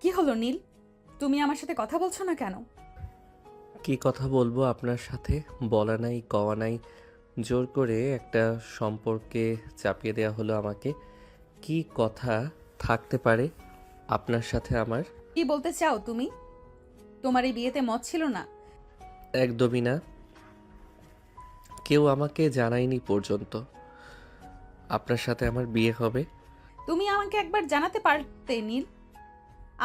কি হলো নীল? তুমি আমার সাথে কথা বলছো না কেন? কি কথা বলবো আপনার সাথে? বলা নাই কওয়া নাই, জোর করে একটা সম্পর্কে চাপিয়ে দেওয়া হলো আমাকে। কি কথা থাকতে পারে আপনার সাথে আমার? কি বলতে চাও তুমি? তোমার এই বিয়েতে মত ছিল না? একদমই না। কেউ আমাকে জানায়নি পর্যন্ত আপনার সাথে আমার বিয়ে হবে। তুমি আমাকে একবার জানাতে পারতে নীল।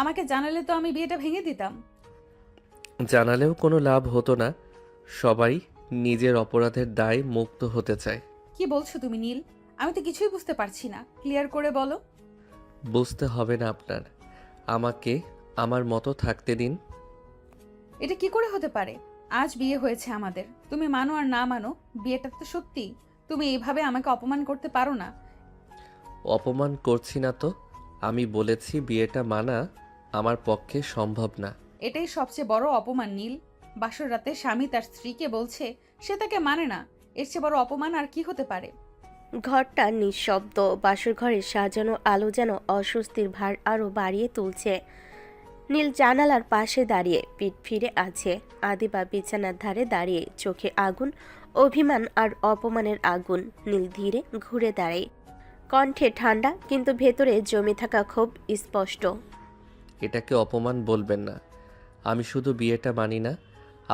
আমাকে জানালে তো আমি বিয়েটা ভেঙে দিতাম। জানালেও কোনো লাভ হতো না। সবাই নিজের অপরাধের দায় মুক্ত হতে চায়। কি বলছো তুমি নীল? আমি তো কিছুই বুঝতে পারছি না, ক্লিয়ার করে বলো। বুঝতে হবে না আপনার। আমাকে আমার মতো থাকতে দিন। এটা কি করে হতে পারে? আজ বিয়ে হয়েছে আমাদের, তুমি মানো আর না মানো, বিয়েটা তো সত্যি। তুমি এইভাবে আমাকে অপমান করতে পারো না। অপমান করছি না তো। আমি বলেছি বিয়েটা মানা আমার পক্ষে সম্ভব না। এটাই সবচেয়ে বড় অপমান নীল। বাসর রাতে স্বামী তার স্ত্রীকে বলছে সে তাকে মানে না। এর চেয়ে বড় অপমান আর কি হতে পারে? ঘরটা নিঃশব্দ। বাসর ঘরের সাজানো আলো যেন অস্বস্তির ভার আরো বাড়িয়ে তুলছে। নীল জানালার পাশে দাঁড়িয়ে পিঠ ফিরে আছে। আদিবা বিছানার ধারে দাঁড়িয়ে, চোখে আগুন, অভিমান আর অপমানের আগুন। নীল ধীরে ঘুরে দাঁড়ায়, কণ্ঠে ঠান্ডা কিন্তু ভেতরে জমে থাকা ক্ষোভ স্পষ্ট। এটাকে অপমান বলবেন না। আমি শুধু বিয়েটা মানি না,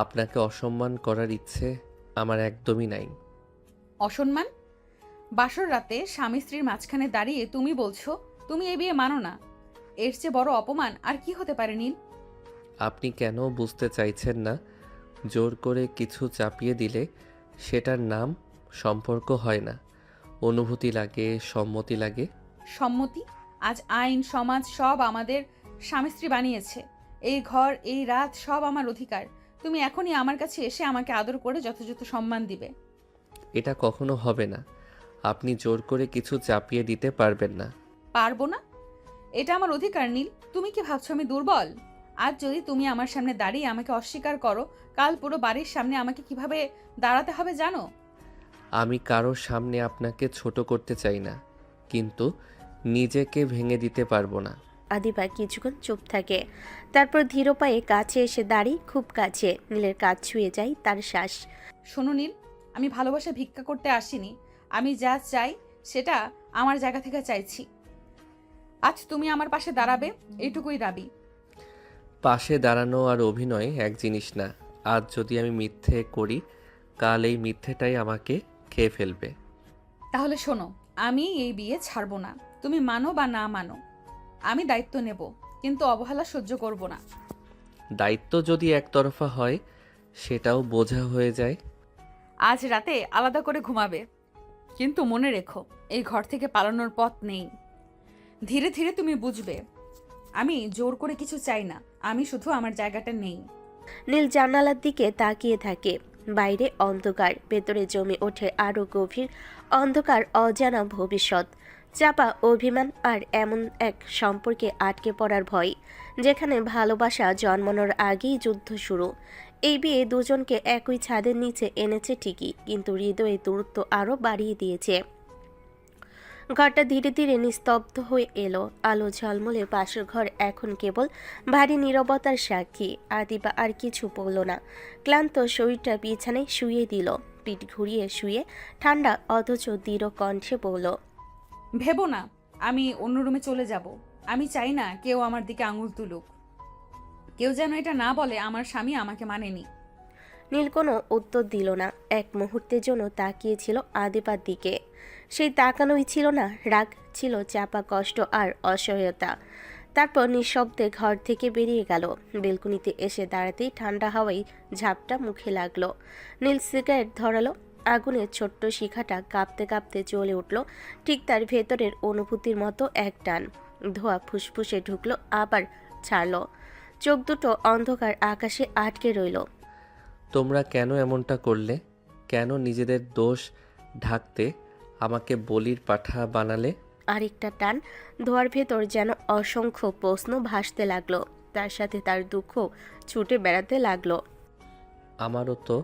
আপনাকে অসম্মান করার ইচ্ছে আমার একদমই নাই। অসম্মান? বাসর রাতে স্বামী স্ত্রীর মাঝখানে দাঁড়িয়ে তুমি বলছো তুমি এই বিয়ে মানো না? এর চেয়ে বড় অপমান আর কি হতে পারে নীল? আপনি কেন বুঝতে চাইছেন না? জোর করে কিছু চাপিয়ে দিলে সেটার নাম সম্পর্ক হয় না। অনুভূতি লাগে, সম্মতি লাগে। সম্মতি? আজ আইন সমাজ সব আমাদের স্বামী স্ত্রী বানিয়েছে। এই ঘর এই রাত সব আমার অধিকার। তুমি এখনই আমার কাছে এসে আমাকে আদর করে যথাযথ সম্মান দিবে। এটা কখনো হবে না। আপনি জোর করে কিছু চাপিয়ে দিতে পারবেন না। পারবো না? এটা আমার অধিকার নীল। তুমি কি ভাবছো আমি দুর্বল? আজ যদি তুমি আমার সামনে দাঁড়িয়ে আমাকে অস্বীকার করো, কাল পুরো বাড়ির সামনে আমাকে কিভাবে দাঁড়াতে হবে জানো? আমি কারোর সামনে আপনাকে ছোট করতে চাই না, কিন্তু নিজেকে ভেঙে দিতে পারবো না। আদিবা কিছুক্ষণ চুপ থাকে, তারপর ধীর পায়ে কাছে এসে দাঁড়িয়ে, খুব কাছে। নীলের কাজ ছুঁয়ে যায় তার শ্বাস। শোনো নীল, আমি ভালোবাসা ভিক্ষা করতে আসিনি। আমি যা চাই সেটা আমার জায়গা থেকে চাইছি। আজ তুমি আমার পাশে দাঁড়াবে, এইটুকুই দাবি। পাশে দাঁড়ানো আর অভিনয় এক জিনিস না। আজ যদি আমি মিথ্যে করি, কাল এই মিথ্যেটাই আমাকে খেয়ে ফেলবে। তাহলে শোনো, আমি এই বিয়ে ছাড়বো না। তুমি মানো বা না মানো, আমি দায়িত্ব নেব, কিন্তু অবহেলা সহ্য করব না। দায়িত্ব যদি একতরফা হয়, সেটাও বোঝা হয়ে যায়। আজ রাতে আলাদা করে ঘুমাবে, কিন্তু মনে রেখো এই ঘর থেকে পালানোর পথ নেই। ধীরে ধীরে তুমি বুঝবে আমি জোর করে কিছু চাই না, আমি শুধু আমার জায়গাটা নেই। নীল জানালার দিকে তাকিয়ে থাকে। বাইরে অন্ধকার, ভেতরে জমে ওঠে আরো গভীর অন্ধকার, অজানা ভবিষ্যৎ। চাপা অভিমান আর এমন এক সম্পর্কে আটকে পড়ার ভয়, যেখানে ভালোবাসা জন্মানোর আগেই যুদ্ধ শুরু। এই বিয়ে দুজনকে একই ছাদের নিচে এনেছে ঠিকই, কিন্তু হৃদয়ে দূরত্ব আরো বাড়িয়ে দিয়েছে। ঘরটা ধীরে ধীরে নিস্তব্ধ হয়ে এলো। আলো ঝলমলে পাশের ঘর এখন কেবল ভারী নীরবতার সাক্ষী। আদিবা আর কিছু বলল না। ক্লান্ত শরীরটা বিছানায় শুয়ে দিল, পিঠ ঘুরিয়ে শুয়ে ঠান্ডা অথচ দৃঢ় কণ্ঠে বলল, ভেবো না আমি অন্য রুমে চলে যাব। আমি চাই না কেউ আমার দিকে আঙুল তুলুক। কেউ যেন এটা না বলে আমার স্বামী আমাকে মানেনি। নীল কোনো উত্তর দিল না। এক মুহূর্তের জন্য তাকিয়েছিল আদিবার দিকে। সেই তাকানোই ছিল না রাগ, ছিল চাপা কষ্ট আর অসহায়তা। তারপর নিঃশব্দে ঘর থেকে বেরিয়ে গেল। বেলকুনিতে এসে দাঁড়াতেই ঠান্ডা হাওয়ায় ঝাপটা মুখে লাগলো। নীল সিগারেট ধরালো। আগুনের ছোট্ট শিখাটা কাঁপতে কাঁপতে জ্বলে উঠল, ঠিক তার ভেতরের অনুভূতির মতো এক টান। ধোঁয়া ফুসফুসে ঢুকলো, আবার ছাড়লো। চোখ দুটো অন্ধকার আকাশে আটকে রইল। তোমরা কেন এমনটা করলে? কেন নিজেদের দোষ ঢাকতে আমাকে বলির পাঠা বানালে? আরেকটা টান। ধোয়ার ভেতর যেন অসংখ্য প্রশ্ন ভাসতে লাগলো, তার সাথে তার দুঃখ ছুটে বেড়াতে লাগলো। আমারও তো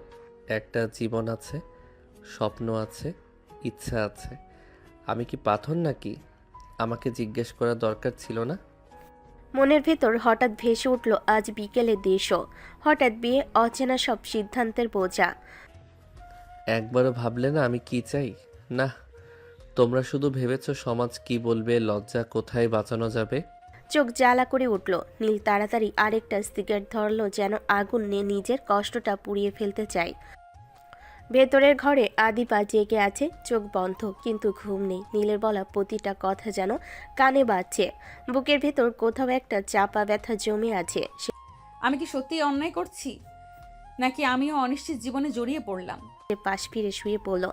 একটা জীবন আছে, স্বপ্ন আছে, ইচ্ছা আছে। আমি কি পাথর নাকি? আমাকে জিজ্ঞেস করা দরকার ছিল না? মনের ভেতর হঠাৎ ভেসে উঠল আজ বিকেলের দৃশ্য। হঠাৎ বিয়ে, অচেনা সব সিদ্ধান্তের বোঝা। একবারও ভাবলে না আমি কি চাই? না, তোমরা শুধু ভেবেছো সমাজ কি বলবে, লজ্জা কোথায় বাঁচানো যাবে। চোখ জ্বালা করে উঠল নীল। তাড়াতাড়ি আরেকটা সিগারেট ধরল, যেন আগুন নিয়ে নিজের কষ্টটা পুড়িয়ে ফেলতে চায়। ভেতরের ঘরে আদিপা জেগে আছে, চোখ বন্ধ, কিন্তু ঘুম নেই। নীলের বলা প্রতিটা কথা যেন কানে বাজছে। বুকের ভেতর কোথাও একটা চাপা ব্যথা জমে আছে। আমি কি সত্যিই অন্যায় করছি, নাকি আমিও অনিশ্চিত জীবনে জড়িয়ে পড়লাম? সে পাশ ফিরে শুয়ে পড়ল।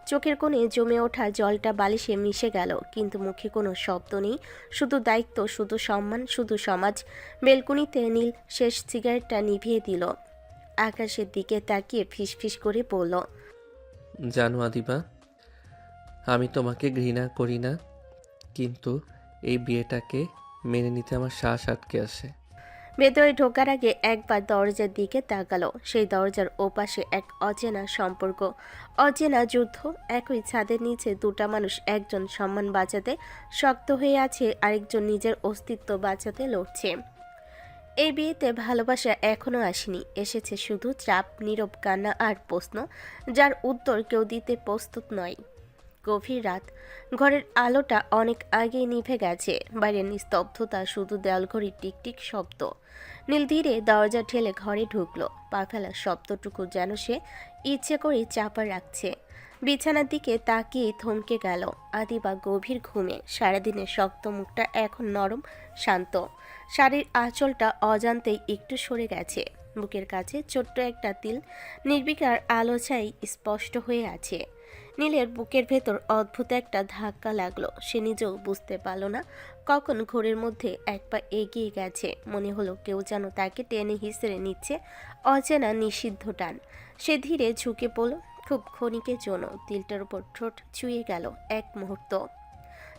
চোখের কোণে জমে ওঠা জলটা বালিশে মিশে গেল, কিন্তু মুখে কোনো শব্দ নেই। শুধু দায়িত্ব, শুধু সম্মান, শুধু সমাজ। বেলকুনিতে নীল শেষ সিগারেটটা নিভিয়ে দিল। আকাশের দিকে তাকিয়ে ফিসফিস করে বলল, জানো আদিবা, আমি তোমাকে ঘৃণা করি না, কিন্তু এই বিয়েটাকে মেনে নিতে আমার শ্বাস আটকে আসে। ভেতরে ঢোকার আগে একবার দরজার দিকে তাকালো। সেই দরজার ওপাশে এক অচেনা সম্পর্ক, অচেনা যুদ্ধ। একই ছাদের নিচে দুটা মানুষ, একজন সম্মান বাঁচাতে শক্ত হয়ে আছে, আরেকজন নিজের অস্তিত্ব বাঁচাতে লড়ছে। এই বিয়েতে ভালোবাসা এখনো আসেনি, এসেছে শুধু চাপ, নীরব কান্না আর প্রশ্ন, যার উত্তর কেউ দিতে প্রস্তুত নয়। গভীর রাত, ঘরের আলোটা অনেক আগেই নিভে গেছে। বাইরের নিস্তব্ধতা, শুধু দেয়ালঘড়ির টিকটিক শব্দ। নীল ধীরে দরজা ঠেলে ঘরে ঢুকলো। পা ফেলার শব্দটুকু যেন সে ইচ্ছে করে চাপা রাখছে। বিছানার দিকে তাকিয়ে থমকে গেল। আদিবা গভীর ঘুমে, সারাদিনের শক্ত মুখটা এখন নরম, শান্ত। শাড়ির আঁচলটা অজান্তেই একটু সরে গেছে। বুকের কাছে ছোট্ট একটা তিল নির্বিকার আলো ছাই স্পষ্ট হয়ে আছে। নীলের বুকের ভেতর অদ্ভুত একটা ধাক্কা লাগলো। সে নিজেও বুঝতে পারল না কখন ঘোরের মধ্যে এক পা এগিয়ে গেছে। মনে হলো কেউ যেন তাকে টেনে হিসেড়ে নিচ্ছে, অচেনা নিষিদ্ধ টান। সে ধীরে ঝুঁকে পড়ল। খুব ক্ষণিকের জন্য তিলটার উপর ঠোঁট ছুঁয়ে গেল এক মুহূর্ত।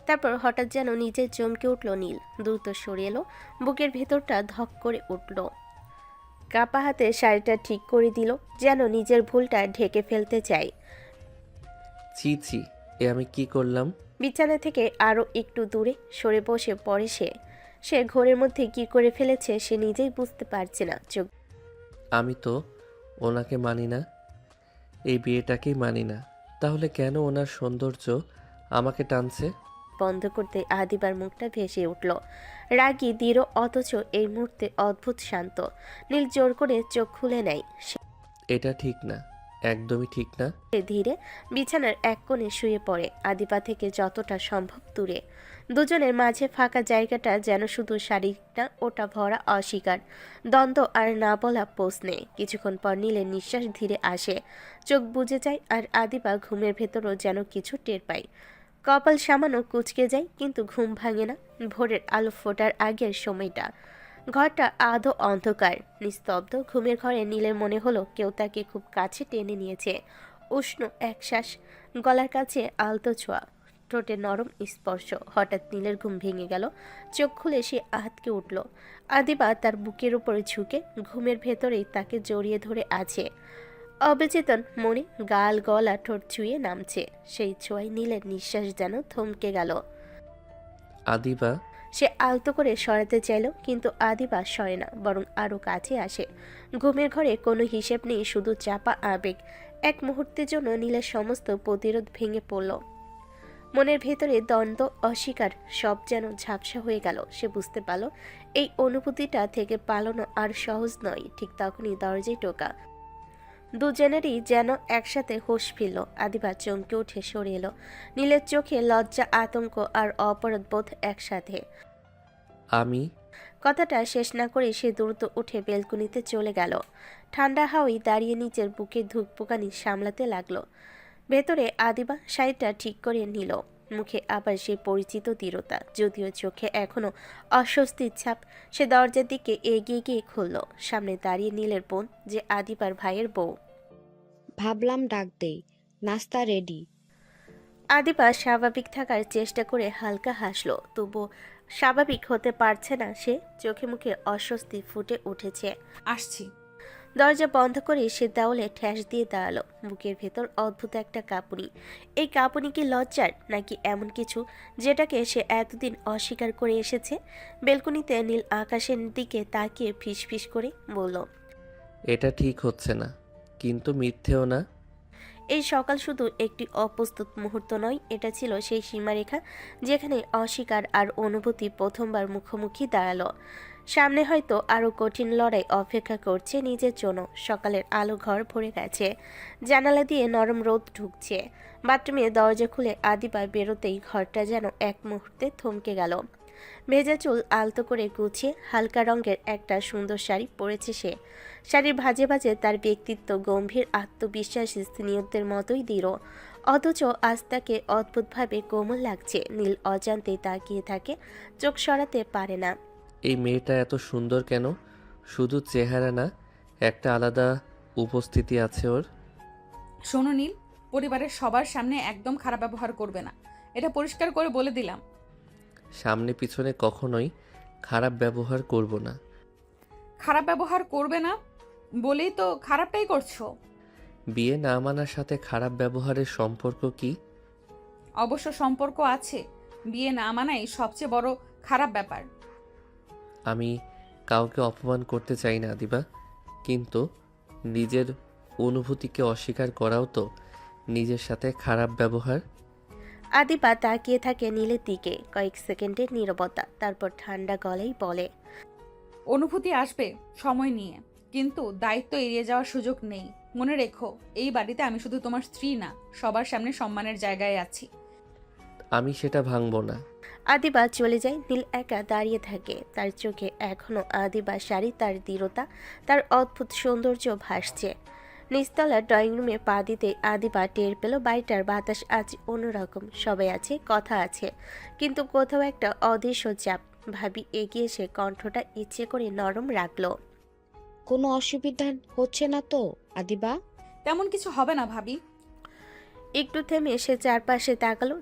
তারপর হঠাৎ যেন নিজে চমকে উঠল নীল। দ্রুত সরে এলো। বুকের ভেতরটা ধক করে উঠল। কাপা হাতে শাড়িটা ঠিক করে দিল, যেন নিজের ভুলটা ঢেকে ফেলতে চায়। ছি ছি, এ আমি কি করলাম? বিছানা থেকে আরও একটু দূরে সরে বসে পড়ে সে। সে ঘোরের মধ্যে কি করে ফেলেছে সে নিজেই বুঝতে পারছে না। চোখ আমি তো ওনাকে মানি না, এই বিয়েটাকেই মানি না। তাহলে কেন ওনার সৌন্দর্য আমাকে টানছে? বন্ধ করতে আদিবার মুখটা ভেসে উঠল, রাগী দৃঢ়, অথচ এই মুহূর্তে অদ্ভুত শান্ত। নীল জোর করে চোখ খুলে নেয়। এটা ঠিক না, একদমই ঠিক না। সে ধীরে বিছানার এক কোণে শুয়ে পড়ে, আদিবা থেকে যতটা সম্ভব দূরে। দুজনের মাঝে ফাঁকা জায়গাটা যেন শুধু শারীরিকটা, ওটা ভরা অস্বীকার, দ্বন্দ্ব আর না বলা প্রশ্নে। কিছুক্ষণ পর নীলের নিঃশ্বাস ধীরে আসে, চোখ বুজে যায়, আর আদিবা ঘুমের ভেতরও যেন কিছু টের পায়। কপাল সামান্য কুঁচকে যায়, কিন্তু ঘুম ভাঙে না। ভোরের আলো ফোটার আগের সময়টা। ঘরটা আধো অন্ধকার, নিস্তব্ধ। ঘুমের ঘরে নীলের মনে হলো কেউ তাকে খুব কাছে টেনে নিয়েছে। উষ্ণ এক শ্বাস, গলার কাছে আলতো ছোঁয়া, ঠোঁটে নরম স্পর্শ। হঠাৎ নীলের ঘুম ভেঙে গেল। চোখ খুলে সে আঁতকে উঠল। আদিবা তার বুকের উপরে ঝুঁকে ঘুমের ভেতরেই তাকে জড়িয়ে ধরে আছে। অবচেতন মনে গাল, গলা, ঠোঁট ছুঁয়ে নামছে। সেই ছোঁয়ায় নীলের নিঃশ্বাস যেন থমকে গেল। আদিবা, সে আলতো করে সরাতে চাইল, কিন্তু আদিবা সরে না, বরং আরো কাছে আসে। ঘুমের ঘরে কোনো হিসেব নেই, শুধু চাপা আবেগ। এক মুহূর্তের জন্য নীলের সমস্ত প্রতিরোধ ভেঙে পড়ল। মনের ভেতরে দ্বন্দ্ব, অস্বীকার, সব যেন ঝাপসা হয়ে গেল। সে বুঝতে পারল এই অনুভূতিটা থেকে পালানো আর সহজ নয়। ঠিক তখনই দরজায় টোকা। দুজনেরই যেন একসাথে হুঁশ ফিরল। আদিবা চমকে উঠে সরে এলো। নীলের চোখে লজ্জা, আতঙ্ক আর অপরাধ বোধ একসাথে। আমি কথাটা শেষ না করে সে দ্রুত উঠে বেলকুনিতে চলে গেল। ঠান্ডা হাওয়ায় দাঁড়িয়ে নিচের বুকে ধুকপুকানি সামলাতে লাগলো। ভেতরে আদিবা শাড়িটা ঠিক করে নিল। মুখে আবার সেই পরিচিত দৃঢ়তা, যদিও চোখে এখনো অস্বস্তির ছাপ। সে দরজার দিকে এগিয়ে গিয়ে খুলল। সামনে দাঁড়িয়ে নীলের বোন, যে আদিবার ভাইয়ের বউ। ভাবলাম ডাক দেই, নাস্তা রেডি। আদিবা স্বাভাবিক থাকার চেষ্টা করে হালকা হাসলো, তবু স্বাভাবিক হতে পারছে না সে। চোখে মুখে অস্বস্তি ফুটে উঠেছে। আসছি। দরজা বন্ধ করে সে দেওয়ালে ঠ্যাস দিয়ে দাঁড়ালো। বুকের ভেতর অদ্ভুত একটা কাঁপুনি। এই কাঁপুনি কি লজ্জার, নাকি এমন কিছু যেটাকে সে এতদিন অস্বীকার করে এসেছে? বেলকনিতে নীল আকাশের দিকে তাকিয়ে ফিসফিস করে বলল, এটা ঠিক হচ্ছে না, কিন্তু মিথ্যেও না। এই সকাল শুধু একটি অপ্রস্তুত মুহূর্ত নয়, এটা ছিল সেই সীমারেখা যেখানে অস্বীকার আর অনুভূতি প্রথমবার মুখোমুখি দাঁড়ালো। সামনে হয়তো আরও কঠিন লড়াই অপেক্ষা করছে নিজের জন্য। সকালের আলো ঘর ভরে গেছে, জানালা দিয়ে নরম রোদ ঢুকছে। বাথরুমে দরজা খুলে আদিবা বেরোতেই ঘরটা যেন এক মুহূর্তে থমকে গেল। ভেজা চুল আলতো করে গুছিয়ে হালকা রঙের একটা সুন্দর শাড়ি পরেছে সে। শাড়ির ভাঁজে ভাঁজে তার ব্যক্তিত্ব গম্ভীর, আত্মবিশ্বাসী স্ত্রীয়ত্বের মতোই দৃঢ়। অথচ আজ তাকে অদ্ভুতভাবে কোমল লাগছে। নীল অজান্তেই তাকিয়ে থাকে, চোখ সরাতে পারে না। এই মেয়েটা এত সুন্দর কেন? শুধু চেহারা না, একটা আলাদা উপস্থিতি আছে ওর। শোনো নীল, পরিবারের সবার সামনে একদম খারাপ ব্যবহার করবে না, এটা পরিষ্কার করে বলে দিলাম। সামনে পিছনে কখনোই খারাপ ব্যবহার করব না। খারাপ ব্যবহার করবে না বলেই তো খারাপটাই করছো। বিয়ে না মানার সাথে খারাপ ব্যবহারের সম্পর্ক কি? অবশ্য সম্পর্ক আছে, বিয়ে না মানাই সবচেয়ে বড় খারাপ ব্যাপার। আমি কাউকে অপমান করতে চাই না দিবা, কিন্তু নিজের অনুভূতিকে অস্বীকার করাও তো নিজের সাথে খারাপ ব্যবহার। আদিবা তাকিয়ে থাকে নীলের দিকে। কয়েক সেকেন্ডের নীরবতা, তারপর ঠান্ডা গলায় বলে, অনুভূতি আসবে সময় নিয়ে, কিন্তু দায়িত্ব এড়িয়ে যাওয়ার সুযোগ নেই। মনে রেখো, এই বাড়িতে আমি শুধু তোমার স্ত্রী না, সবার সামনে সম্মানের জায়গায় আছি। আমি সেটা ভাঙবো না। আদিবা চলে যায়। নীল একা দাঁড়িয়ে থাকে, তার চোখে এখনো আদিবা শাড়ি, তার দৃঢ়তা, তার অদ্ভুত সৌন্দর্য ভাসছে। নিচতলার ড্রয়িং রুমে পা দিতে আদিবা টের পেল বাড়িটার বাতাস আজ অন্যরকম। সবাই আছে, কথা আছে, কিন্তু কোথাও একটা অদৃশ্য চাপ। ভাবি এগিয়ে এসে কণ্ঠটা ইচ্ছে করে নরম রাখলো। কোনো অসুবিধা হচ্ছে না তো আদিবা? তেমন কিছু হবে না ভাবি। একটু থেমে সে চারপাশে তাকালো।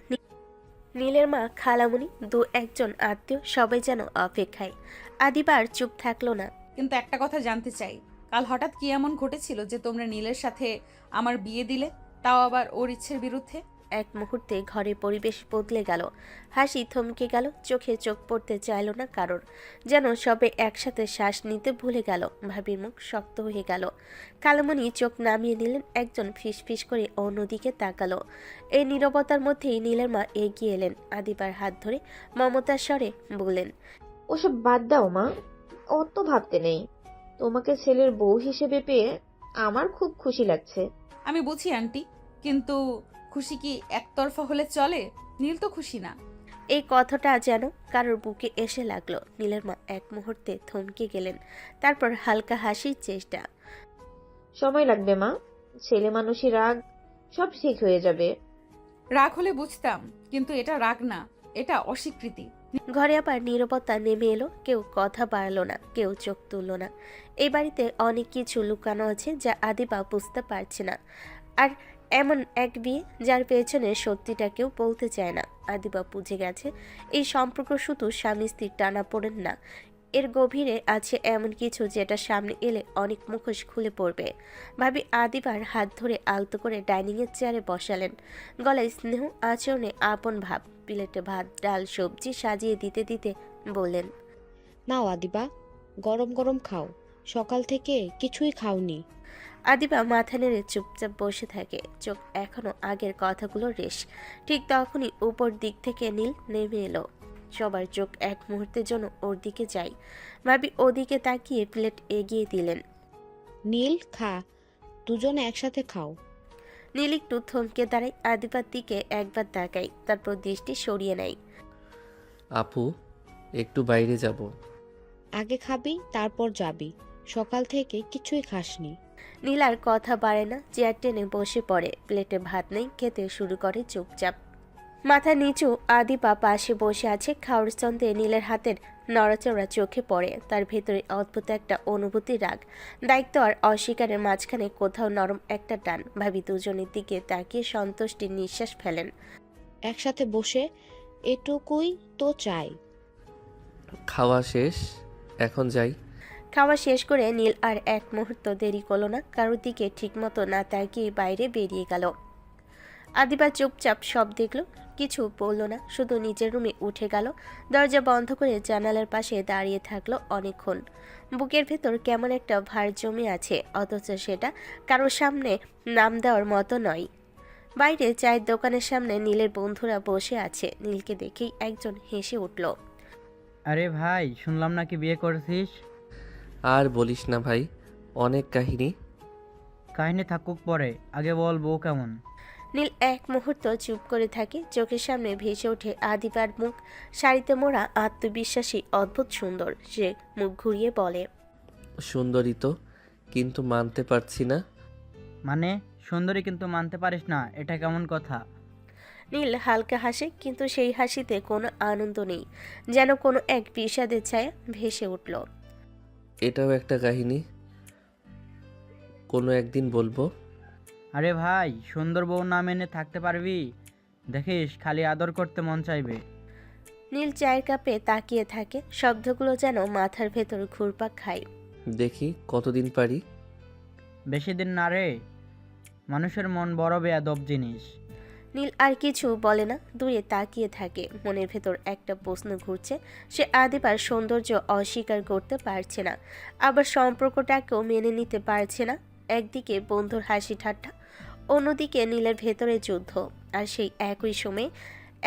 নীলের মা, খালামণি, দু একজন আত্মীয়, সবাই যেন অপেক্ষায়। আদিবা আর চুপ থাকলো না। কিন্তু একটা কথা জানতে চাই, কাল হঠাৎ কি এমন ঘটেছিল যে তোমরা নীলের সাথে আমার বিয়ে দিলে, তাও আবার ওর ইচ্ছের বিরুদ্ধে? এক মুহূর্তে ঘরের পরিবেশ বদলে গেল। হাসি থমকে গেল, চোখে চোখ পড়তে চাইল না কারোর। যেন সবে একসাথে শ্বাস নিতে ভুলে গেল। ভাবির মুখ শক্ত হয়ে গেল। কালমণি চোখ নামিয়ে নিলেন, একজন ফিসফিস করে অন্যদিকে তাকালো। এই নীরবতার মধ্যেই নীলের মা এগিয়ে এলেন, আদিবার হাত ধরে মমতার স্বরে বললেন, ওসব বাদ দাও মা, অত ভাবতে নেই। তোমাকে ছেলের বউ হিসেবে পেয়ে আমার খুব খুশি লাগছে। আমি বুঝি আন্টি, কিন্তু খুশি কি একতরফা হলে চলে? নীল তো খুশি না। এই কথাটা যেন কারোর বুকে এসে লাগলো। নীলের মা এক মুহূর্তে থমকে গেলেন, তারপর হালকা হাসির চেষ্টা। সময় লাগবে মা, ছেলে মানুষই রাগ, সব ঠিক হয়ে যাবে। রাগ হলে বুঝতাম, কিন্তু এটা রাগ না, এটা অস্বীকৃতি। ঘরে আবার নীরবতা নেমে এলো। কেউ কথা বাড়ালো না, কেউ চোখ তুলল না। এই বাড়িতে অনেক কিছু লুকানো আছে যা আদিবা বুঝতে পারছে না। আর এমন এক বিয়ে যার পেছনে সত্যিটা কেউ বলতে চায় না। আদিবা বুঝে গেছে এই সম্পর্ক শুধু স্বামী স্ত্রীর টানা পড়েন না, এর গভীরে আছে এমন কিছু যেটা সামনে এলে অনেক মুখোশ খুলে পড়বে। ভাবি আদিবার হাত ধরে আলতো করে ডাইনিংয়ের চেয়ারে বসালেন। গলায় স্নেহ, আচরণে আপন ভাব। প্লেটে ভাত, ডাল, সবজি সাজিয়ে দিতে দিতে বললেন, নাও আদিবা, গরম গরম খাও, সকাল থেকে কিছুই খাওনি। আদিবা মাথা নেড়ে চুপচাপ বসে থাকে, চোখ এখনো আগের কথাগুলো রেশ। ঠিক তখনই উপর দিক থেকে নীল নেমে এলো। সবার চোখ এক মুহূর্তের জন্য ওর দিকে যায়। ভাবি ওদিকে তাকিয়ে প্লেট এগিয়ে দিলেন। নীল, খা, দুজনে একসাথে খাও। নীল একটু থমকে দাঁড়ায়, আদিবার দিকে একবার তাকাই, তারপর দৃষ্টি সরিয়ে নেয়। আপু, একটু বাইরে যাব। আগে খাবি তারপর যাবি, সকাল থেকে কিছুই খাসনি। নীল আর কথা বাড়ে না, চেয়ার টেনে বসে পড়ে। প্লেটে ভাত নেই, খেতে শুরু করে চুপচাপ। মাথা নিচু আদিবা পাশে বসে আছে। খাওয়ার ছন্দে নীলের হাতের নড়াচড়া চোখে পড়ে। তার ভেতরে অদ্ভুত একটা অনুভূতি, রাগ, দায়িত্ব আর অস্বীকারের মাঝখানে কোথাও নরম একটা টান। ভাবি দুজনের দিকে তাকিয়ে সন্তুষ্টির নিঃশ্বাস ফেলেন। একসাথে বসে এটুকুই তো চাই। খাওয়া শেষ, এখন যাই। খাওয়া শেষ করে নীল আর এক মুহূর্ত দেরি করলো না, কারোর দিকে ঠিকমতো না তাকিয়ে বাইরে বেরিয়ে গেল। আদিবা চুপচাপ সব দেখল, কিছু বলল না, শুধু নিজের রুমে উঠে গেল। দরজা বন্ধ করে জানালার পাশে দাঁড়িয়ে থাকলো অনেকক্ষণ। বুকের ভেতর কেমন একটা ভার জমে আছে, অথচ সেটা কারোর সামনে নাম দেওয়ার মতো নয়। বাইরে চায়ের দোকানের সামনে নীলের বন্ধুরা বসে আছে। নীলকে দেখেই একজন হেসে উঠল। আরে ভাই, শুনলাম নাকি বিয়ে করেছিস? আর বলিস না ভাই, অনেক কাহিনী। কাহিনী থাকুক পরে, আগে বল বউ কেমন? নীল এক মুহূর্ত চুপ করে থাকে। চোখের সামনে ভেসে ওঠে আদিবার মুখ, শাড়িতে মোড়া, আত্মবিশ্বাসী, অদ্ভুত সুন্দর। সে মুখ ঘুরিয়ে বলে, সুন্দরী তো, কিন্তু মানতে পারছি না। মানে সুন্দরী কিন্তু মানতে পারিস না, এটা কেমন কথা? নীল হালকা হাসে, কিন্তু সেই হাসিতে কোনো আনন্দ নেই, যেন কোনো এক বিষাদের ছায়া ভেসে উঠল। এটাও একটা কাহিনী, কোনো একদিন বলবো। আরে ভাই, সুন্দর বউ না মেনে থাকতে পারবি? দেখিস খালি আদর করতে মন চাইবে। নীল চায়ের কাপে তাকিয়ে থাকে, শব্দগুলো যেন মাথার ভেতর ঘুরপাক খায়। দেখি কতদিন পারি। বেশি দিন না রে, মানুষের মন বড় বেয়াদব জিনিস। নীল আর কিছু বলে না, দূরে তাকিয়ে থাকে। মনের ভেতর একটা প্রশ্ন ঘুরছে। সে আদিবার সৌন্দর্য অস্বীকার করতে পারছে না, আবার সম্পর্কটাকেও মেনে নিতে পারছে না। একদিকে বন্ধুর হাসি ঠাট্টা, অন্যদিকে নীলের ভেতরে যুদ্ধ। আর সেই একই সময়ে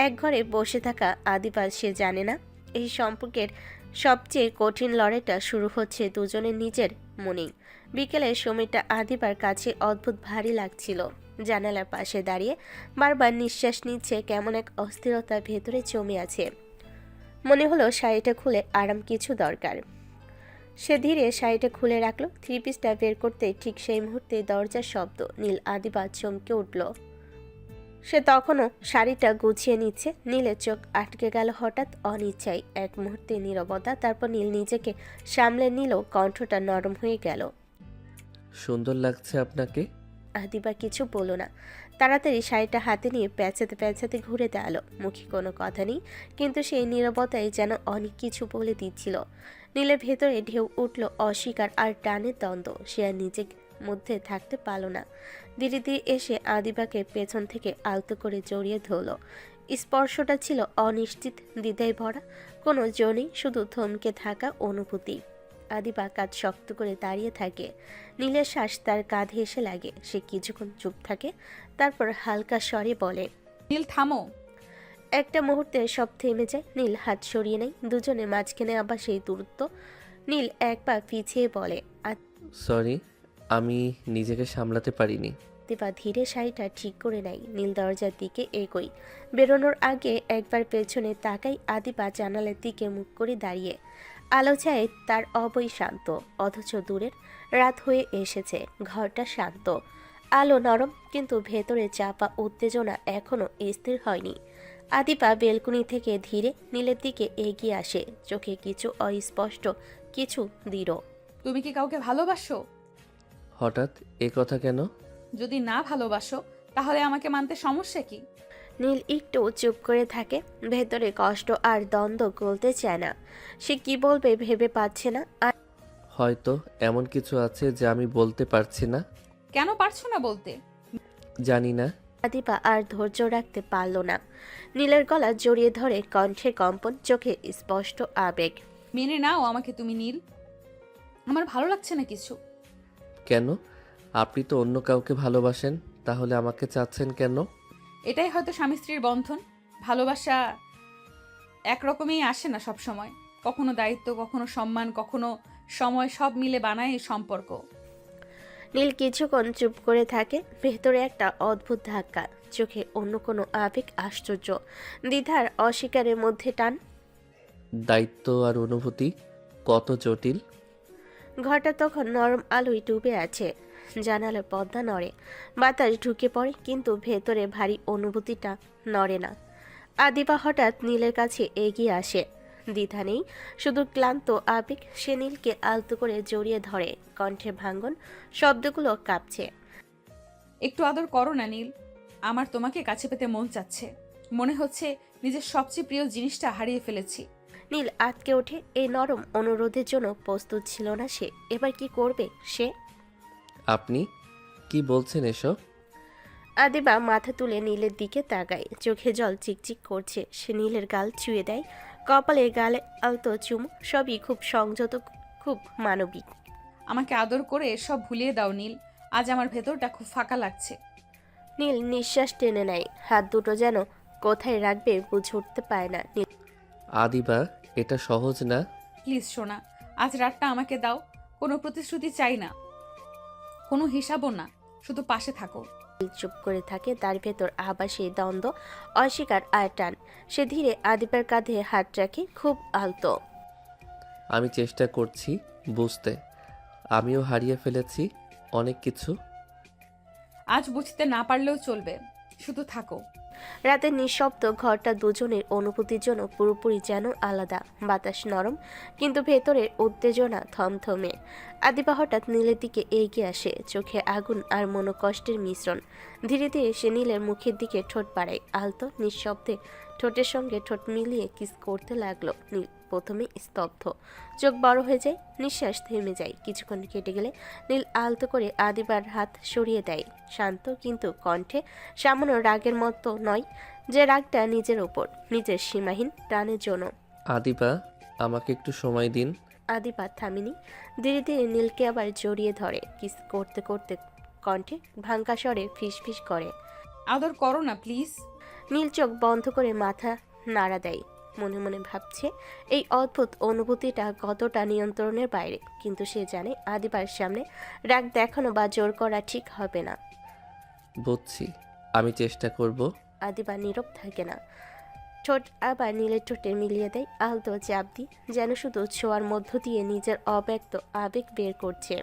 এক ঘরে বসে থাকা আদিবার সে জানে না এই সম্পর্কের সবচেয়ে কঠিন লড়াইটা শুরু হচ্ছে দুজনের নিজের মনেই। বিকেলের সময়টা আদিবার কাছে অদ্ভুত ভারী লাগছিল। জানালার পাশে দাঁড়িয়ে বারবার নিঃশ্বাস নিচ্ছে, কেমন এক অস্থিরতা ভেতরে জমে আছে। মনে হলো শাড়িটা খুলে আরাম কিছু দরকার। সে ধীরে শাড়িটা খুলে রাখলো। থ্রি পিসটা বের করতে ঠিক সেই মুহূর্তে দরজার শব্দ। নীল আদিবা চমকে উঠল। সে তখনও শাড়িটা গুছিয়ে নিচ্ছে। নীলের চোখ আটকে গেল হঠাৎ, অনিচ্ছায়। এক মুহূর্তে নীরবতা, তারপর নীল নিজেকে সামলে নিল, কণ্ঠটা নরম হয়ে গেল। সুন্দর লাগছে আপনাকে। আদিবা কিছু বলল না, তাড়াতাড়ি শাড়িটা হাতে নিয়ে প্যাঁচাতে প্যাঁচাতে ঘুরে দাঁড়ালো। মুখে কোনো কথা নেই, কিন্তু সেই নীরবতায় যেন অনেক কিছু বলে দিচ্ছিল। নীলের ভেতরে ঢেউ উঠল, অস্বীকার আর টানের দ্বন্দ্ব। সে আর নিজের মধ্যে থাকতে পারল না। ধীরে ধীরে এসে আদিবাকে পেছন থেকে আলতো করে জড়িয়ে ধরল। স্পর্শটা ছিল অনিশ্চিত, দ্বিধায় ভরা, কোনো জোর নেই, শুধু থমকে থাকা অনুভূতি। আদিবা কাঁধ শক্ত করে দাঁড়িয়ে থাকে। নীলের শ্বাস তার কাঁধে এসে লাগে। সে কিছুক্ষণ চুপ থাকে, তারপর হালকা স্বরে বলে, নীল থামো। একটা মুহূর্তে সব থেমে যায়। নীল হাত সরিয়ে নেয়, দুজনের মাঝখানে আবার সেই দূরত্ব। নীল এক পা পিছিয়ে বলে, সরি, আমি নিজেকে সামলাতে পারিনি। আদিবা ধীরে শাড়িটা ঠিক করে নেয়। নীল দরজার দিকে এগোই। বেরোনোর আগে একবার পেছনে তাকাই। আদিবা জানালার দিকে মুখ করে দাঁড়িয়ে। আলো ছায় তার অবৈ শান্ত, অথচ দূরের রাত হয়ে এসেছে। ঘরটা শান্ত, আলো নরম, কিন্তু ভেতরে চাপা উত্তেজনা এখনো স্থির হয়নি। আদিবা বেলকুনি থেকে ধীরে নীলের দিকে এগিয়ে আসে, চোখে কিছু অস্পষ্ট, কিছু দৃঢ়। তুমি কি কাউকে ভালোবাসো? হঠাৎ এ কথা কেন? যদি না ভালোবাসো তাহলে আমাকে মানতে সমস্যা কি? নীল একটু চুপ করে থাকে। ভেতরে কষ্ট আর দ্বন্দ্ব গলতে চায় না। সে কি বলবে ভেবে পাচ্ছে না। আর হয়তো এমন কিছু আছে যা আমি বলতে পারছি না। কেন পারছো না বলতে? জানি না। আদিবা আর ধৈর্য রাখতে পারল না। নীলের গলা জড়িয়ে ধরে, কণ্ঠে কম্পন, চোখে স্পষ্ট আবেগ। মেনে নাও আমাকে তুমি নীল, আমার ভালো লাগছে না কিছু। কেন? আপনি তো অন্য কাউকে ভালোবাসেন, তাহলে আমাকে চাচ্ছেন কেন? এটাই হয়তো স্বামী স্ত্রীর বন্ধন। ভালোবাসা একরকমই আসে না সব সময়। কখনো দায়িত্ব, কখনো সম্মান, কখনো সময়, সব মিলে বানায় এই সম্পর্ক। নীল কিছুক্ষণ চুপ করে থাকে। ভেতরে একটা অদ্ভুত ধাক্কা, চোখে অন্য কোনো আবেগ, আশ্চর্য, দ্বিধার, অস্বীকারের মধ্যে টান। দায়িত্ব আর অনুভূতি কত জটিল। ঘরটা তখন নরম আলোয় ডুবে আছে। জানালার পর্দা নড়ে, বাতাস ঢুকে পড়ে, কিন্তু ভেতরে ভারী অনুভূতিটা নড়ে না। আদিবা হঠাৎ নীলের কাছে এগিয়ে আসে। দ্বিধা নেই, শুধু ক্লান্ত আবেগ। সে নীলকে আলতো করে জড়িয়ে ধরে, কণ্ঠে ভাঙ্গন, শব্দগুলো কাঁপছে। একটু আদর করো না নীল, আমার তোমাকে কাছে পেতে মন চাচ্ছে। মনে হচ্ছে নিজের সবচেয়ে প্রিয় জিনিসটা হারিয়ে ফেলেছি। নীল আটকে ওঠে। এই নরম অনুরোধের জন্য প্রস্তুত ছিল না সে। এবার কি করবে সে? আপনি কি বলছেন এসব? আদিবা মাথা তুলে নীলের দিকে তাকায়, চোখে জল চিকচিক করছে। সে নীলের গাল ছুঁয়ে দেয়, কপালে গালে আলতো চুমু, সবই খুব সংযত, খুব মানবিক। আমাকে আদর করে সব ভুলিয়ে দাও নীল। আজ আমার ভেতরটা খুব ফাঁকা লাগছে। নীল নিঃশ্বাস টেনে নেয়, হাত দুটো যেন কোথায় রাখবে বুঝে উঠতে পারে না। নীল আদিবা, এটা সহজ না। প্লিজ সোনা, আজ রাতটা আমাকে দাও। কোনো প্রতিশ্রুতি চাই না, কোনো হিসাবও না, শুধু পাশে থাকো। চুপ করে থাকে, তার ভেতর আবার সেই দ্বন্দ্ব, অস্বীকার আর টান। সে ধীরে আদিবার কাঁধে হাত রাখে, খুব আলতো। আমি চেষ্টা করছি বুঝতে। আমিও হারিয়ে ফেলেছি অনেক কিছু। আজ বুঝতে না পারলেও চলবে, শুধু থাকো। রাতের নিঃশব্দ ঘরটা দুজনের অনুভূতির জন্য পুরোপুরি যেন আলাদা। বাতাস নরম, কিন্তু ভেতরের উত্তেজনা থমথমে। আদিবা হঠাৎ নীলের দিকে এগিয়ে আসে, চোখে আগুন আর মনোকষ্টের মিশ্রণ। ধীরে ধীরে সে নীলের মুখের দিকে ঠোঁট বাড়ায়, আলতো নিঃশব্দে ঠোঁটের সঙ্গে ঠোঁট মিলিয়ে কিস করতে লাগলো। নীল প্রথমে স্তব্ধ, চোখ বড় হয়ে যায়, নিঃশ্বাস থেমে যায়। কিছুক্ষণ কেটে গেলে নীল আলতো করে আদিবার হাত সরিয়ে দেয়, শান্ত কিন্তু কণ্ঠে, সামান্য রাগের মতো নয়, যে রাগটা নিজের ওপর, নিজের সীমাহীন টানের জন্য। আদিবা, আমাকে একটু সময় দিন। আদিবা থামিনি, ধীরে ধীরে নীলকে আবার জড়িয়ে ধরে, কিস করতে করতে কণ্ঠে ভাঙ্গা স্বরে ফিসফিস করে। আদর করো না প্লিজ। নীল চোখ বন্ধ করে মাথা নাড়া দেয়, মনে মনে ভাবছে এই অদ্ভুত অনুভূতিটা কতটা নিয়ন্ত্রণের বাইরে। কিন্তু সে জানে আদিবার সামনে রাগ দেখানো বা জোর করা ঠিক হবে না। বুঝছি, আমি চেষ্টা করব। আদিবা নীরব থাকে না, ঠোঁট আবার নীলের ঠোঁটে মিলিয়ে দেয়, আলতো চাপ দি, যেন শুধু ছোঁয়ার মধ্য দিয়ে নিজের অব্যক্ত আবেগ বের করছে।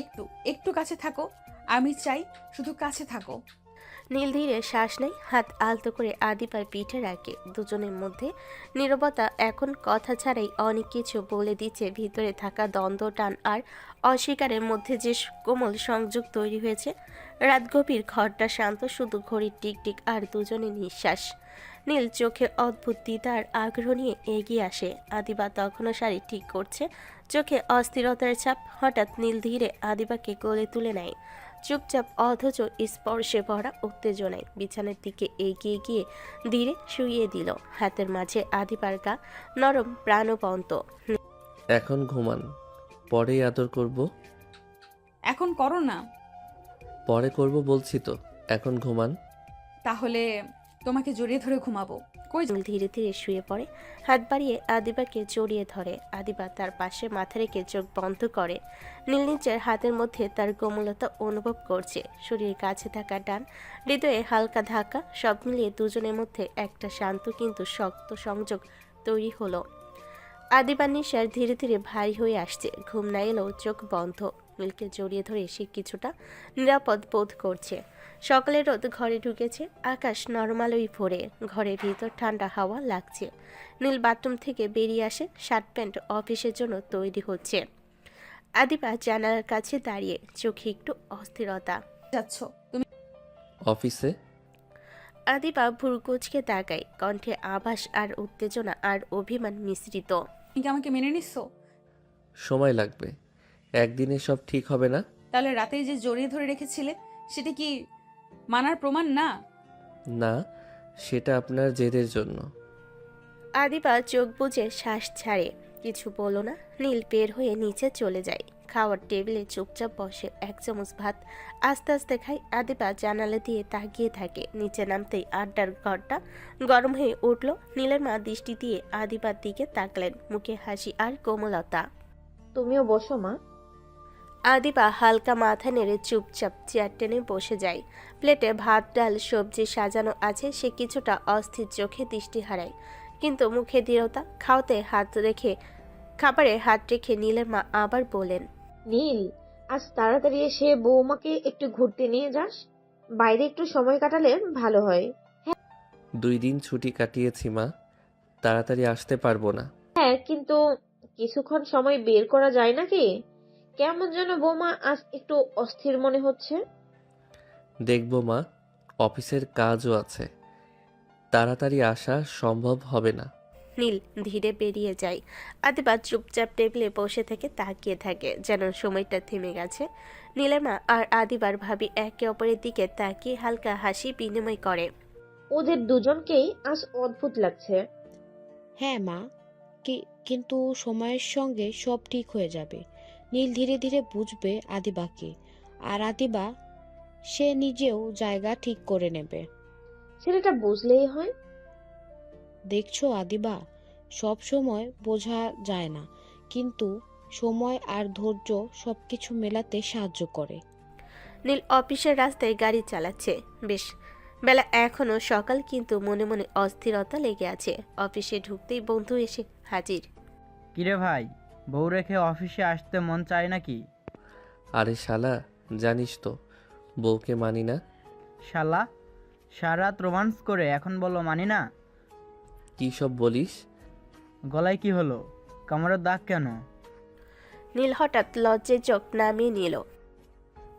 একটু একটু কাছে থাকো, আমি চাই শুধু কাছে থাকো। নীল ধীরে শ্বাস নেয়, হাত আলতো করে আদিবার পিঠে রাখে। দুজনের মধ্যে নীরবতা এখন কথা ছাড়াই অনেক কিছু বলে দিচ্ছে। ভিতরে থাকা দ্বন্দ্ব, টান আর অস্বীকারের মধ্যে যে কোমল সংযোগ তৈরি হয়েছে। রাত গভীর, ঘরটা শান্ত, শুধু ঘড়ির টিকটিক আর দুজনের নিঃশ্বাস। নীল চোখে অদ্ভুত দ্বিধা আর আগ্রহ নিয়ে এগিয়ে আসে। আদিবা তখনও শাড়ি ঠিক করছে, চোখে অস্থিরতার ছাপ। হঠাৎ নীল ধীরে আদিবাকে কোলে তুলে নেয়, চুপচাপ অথচ স্পর্শে ভরা উত্তেজনায় বিছানার দিকে এগিয়ে গিয়ে ধীরে শুইয়ে দিল। হাতের মাঝে আদিবার গা, নরম প্রাণবন্ত। এখন ঘুমান, পরেই আদর করব। এখন করো না। পরে করব বলছি তো, এখন ঘুমান। তাহলে তোমাকে জড়িয়ে ধরে ঘুমাবো। কই নীল ধীরে ধীরে শুয়ে পড়ে, হাত বাড়িয়ে আদিবাকে জড়িয়ে ধরে। আদিবা তার পাশে মাথা রেখে চোখ বন্ধ করে। নীল নিচের হাতের মধ্যে তার কোমলতা অনুভব করছে, শরীরের কাছে থাকা টান, হৃদয়ে হালকা ধাক্কা, সব মিলিয়ে দুজনের মধ্যে একটা শান্ত কিন্তু শক্ত সংযোগ তৈরি হলো। আদিবার নিঃশ্বাস ধীরে ধীরে ভারী হয়ে আসছে, ঘুম না এলেও চোখ বন্ধ। নীলকে জড়িয়ে ধরে সে কিছুটা নিরাপদ বোধ করছে। সকালের রোদ ঘরে ঢুকেছে, আকাশ নরমালই ভরে, ঘরের ভিতর ঠান্ডা হাওয়া লাগছে। নীল বাথরুম থেকে বেরিয়ে আসে, শার্ট প্যান্ট অফিসের জন্য তৈরি হচ্ছে। আদিবা জানালার কাছে দাঁড়িয়ে, চোখে একটু অস্থিরতা। যাচ্ছ তুমি? অফিসে। আদিবা ভুরু কুঁচকে তাকায়, কণ্ঠে আভাস আর উত্তেজনা আর অভিমান মিশ্রিত। তুমি কি আমাকে মেনে নিচ্ছ? সময় লাগবে, একদিনে সব ঠিক হবে না। তাহলে রাতেই যে জড়িয়ে ধরে রেখেছিলে, সেটা কি মানার প্রমাণ না? না, সেটা আপনার জেদের জন্য। আদিবা চোখ বুজে শ্বাস ছাড়ে, কিছু বলো না। নীল বের হয়ে নিচে চলে যায়, খাওয়ার টেবিলে চুপচাপ বসে, এক চামচ ভাত আস্তে আস্তে খায়। আদিবা জানালা দিয়ে তাকিয়ে থাকে, নিচে নামতেই আড্ডার ঘরটা গরম হয়ে উঠল। নীলের মা দৃষ্টি দিয়ে আদিবার দিকে তাকলেন, মুখে হাসি আর কোমলতা। তুমিও বসো মা। আদিবা হালকা মাথা নেড়ে চুপচাপ চেয়ার টেনে বসে যায়। প্লেটে ভাত, ডাল, সবজি সাজানো আছে। সে কিছুটা অস্থির চোখে দৃষ্টি হারায়, কিন্তু মুখে দৃঢ়তা। খাবারে হাত রেখে নীলের মা আবার বলেন, নীল, আজ তাড়াতাড়ি এসে বৌমাকে একটু ঘুরতে নিয়ে যাস। বাইরে একটু সময় কাটালে ভালো হয়। 2 দিন ছুটি কাটিয়েছি মা, তাড়াতাড়ি আসতে পারবো না। হ্যাঁ, কিন্তু কিছুক্ষণ সময় বের করা যায় নাকি? কেমন যেন বৌমা আজ একটু অস্থির মনে হচ্ছে। দেখবো মা, অফিসের কাজও আছে, তাড়াতাড়ি আসা সম্ভব হবে না। নীল ধীরে বেরিয়ে যায়। আদিবা চুপচাপ টেবিলে বসে থেকে তাকিয়ে থাকে, যেন সময়টা থেমে গেছে। নীলের মা আর আদিবার ভাবি একে অপরের দিকে তাকিয়ে হালকা হাসি বিনিময় করে। ওদের দুজনকেই আজ অদ্ভুত লাগছে। হ্যাঁ মা, কিন্তু সময়ের সঙ্গে সব ঠিক হয়ে যাবে। নীল ধীরে ধীরে বুঝবে আদিবাকে, আর আদিবা সে নিজেও জায়গা ঠিক করে নেবে। ছেলেটা বুঝলেই হয়। দেখছো আদিবা, সব সময় বোঝা যায় না, কিন্তু সময় আর ধৈর্য সবকিছু মেলাতে সাহায্য করে। নীল অফিসের রাস্তায় গাড়ি চালাচ্ছে। বেশ বেলা এখনো সকাল, কিন্তু মনে মনে অস্থিরতা লেগে আছে। অফিসে ঢুকতেই বন্ধু এসে হাজির। কিরে ভাই, বউ রেখে অফিসে আসতে মন চায় নাকি? আরে শালা, জানিস তো বউকে মানি না। শালা, সারা রাত রোমান্স করে এখন বলো মানি না? কী সব বলিস? গলায় কি হলো? কামড়ের দাগ কেন? নীল হঠাৎ লজ্জায় চোখ নামিয়ে নিল।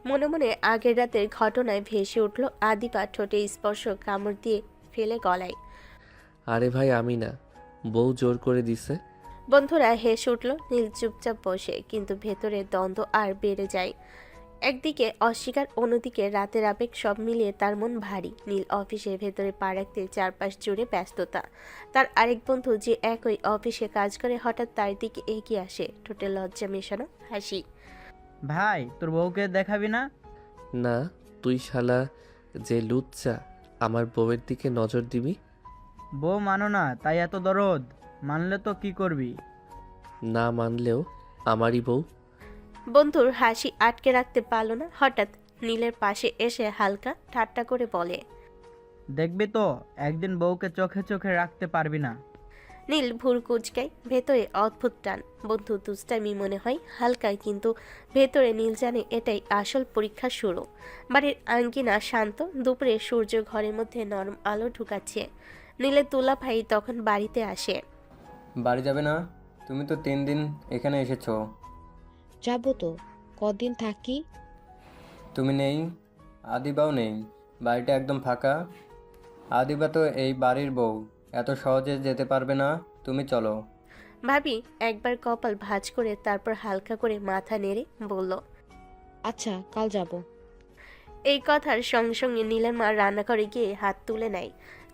মনে মনে আগের রাতের ঘটনায় ভেসে উঠল আদিবা ঠোঁটে স্পর্শ কামড় দিয়ে ফেলে গলায়। আরে ভাই আমি না, বউ জোর করে দিছে। বন্ধুরা হেসে উঠল। নীল চুপচাপ বসে, কিন্তু ভেতরে দ্বন্দ্ব আর বেড়ে যায়। একদিকে অস্বীকার, অন্যদিকে রাতের আবেগ, সব মিলিয়ে তার মন ভারী। নীল অফিসের ভেতরে পা রাখতে চারপাশ জুড়ে ব্যস্ততা। তার আরেক বন্ধু যে একই অফিসে কাজ করে হঠাৎ তার দিকে এগিয়ে আসে, ঠোঁটে লজ্জা মেশানো হাসি। ভাই, তোর বউকে দেখাবি না? না, তুই শালা যে লুচ্চা আমার বউয়ের দিকে নজর দিবি। বউ মানো না তাই এত দরদ? মানলে তো কি করবি? না মানলেও আমারই বউ। বন্ধুর হাসি আটকে রাখতে পারল না। হঠাৎ নীলের পাশে এসে হালকা ঠাট্টা করে বলে, দেখবি তো একদিন বউকে চোখে চোখে রাখতে পারবি না। নীল ভুর কুচকায়, ভেতরে অদ্ভুত টান। বন্ধু দুষ্টামি মনে হয় হালকা, কিন্তু ভেতরে নীল জানে এটাই আসল পরীক্ষা শুরু। বাড়ির আঙ্গিনা শান্ত, দুপুরে সূর্য ঘরের মধ্যে নরম আলো ঢুকাচ্ছে। নীলের তুলা ভাই তখন বাড়িতে আসে। বাড়ি যাবে না? তুমি তো 3 দিন এখানে এসেছো। যাবো তো, কদিন থাকি। তুমি নেই, আদিবাও নেই, বাড়িটা একদম ফাঁকা। আদিবা তো এই বাড়ির বউ, এত সহজে যেতে পারবে না। তুমি চলো। ভাবি একবার কপাল ভাঁজ করে তারপর হালকা করে মাথা নেড়ে বলল, আচ্ছা, কাল যাব। এই কথার সঙ্গে সঙ্গে নীলের মা রান্নাঘরে গিয়ে হাত তুলে নেয়।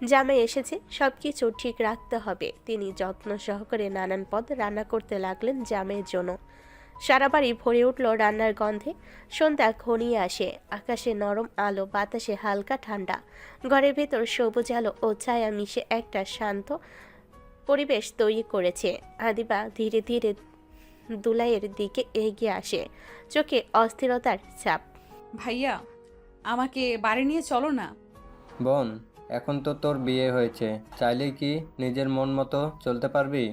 জামাই এসেছে, সবকিছু ঠিক রাখতে হবে। তিনি যত্ন সহকারে নানান পদ রান্না করতে লাগলেন জামাইয়ের জন্য। সারা বাড়ি ভরে উঠল রান্নার গন্ধে। সন্ধ্যা ঘনিয়ে আসে, আকাশে নরম আলো, বাতাসে হালকা ঠান্ডা। ঘরের ভেতর সবুজ আলো ও ছায়া মিশে একটা শান্ত পরিবেশ তৈরি করেছে। আদিবা ধীরে ধীরে দুলাইয়ের দিকে এগিয়ে আসে, চোখে অস্থিরতার ছাপ। ভাইয়া, আমাকে বাড়ি নিয়ে চলো না। বোন, এখন তো তোর বিয়ে হয়েছে, চাইলেই কি নিজের মন মতো চলতে পারবি?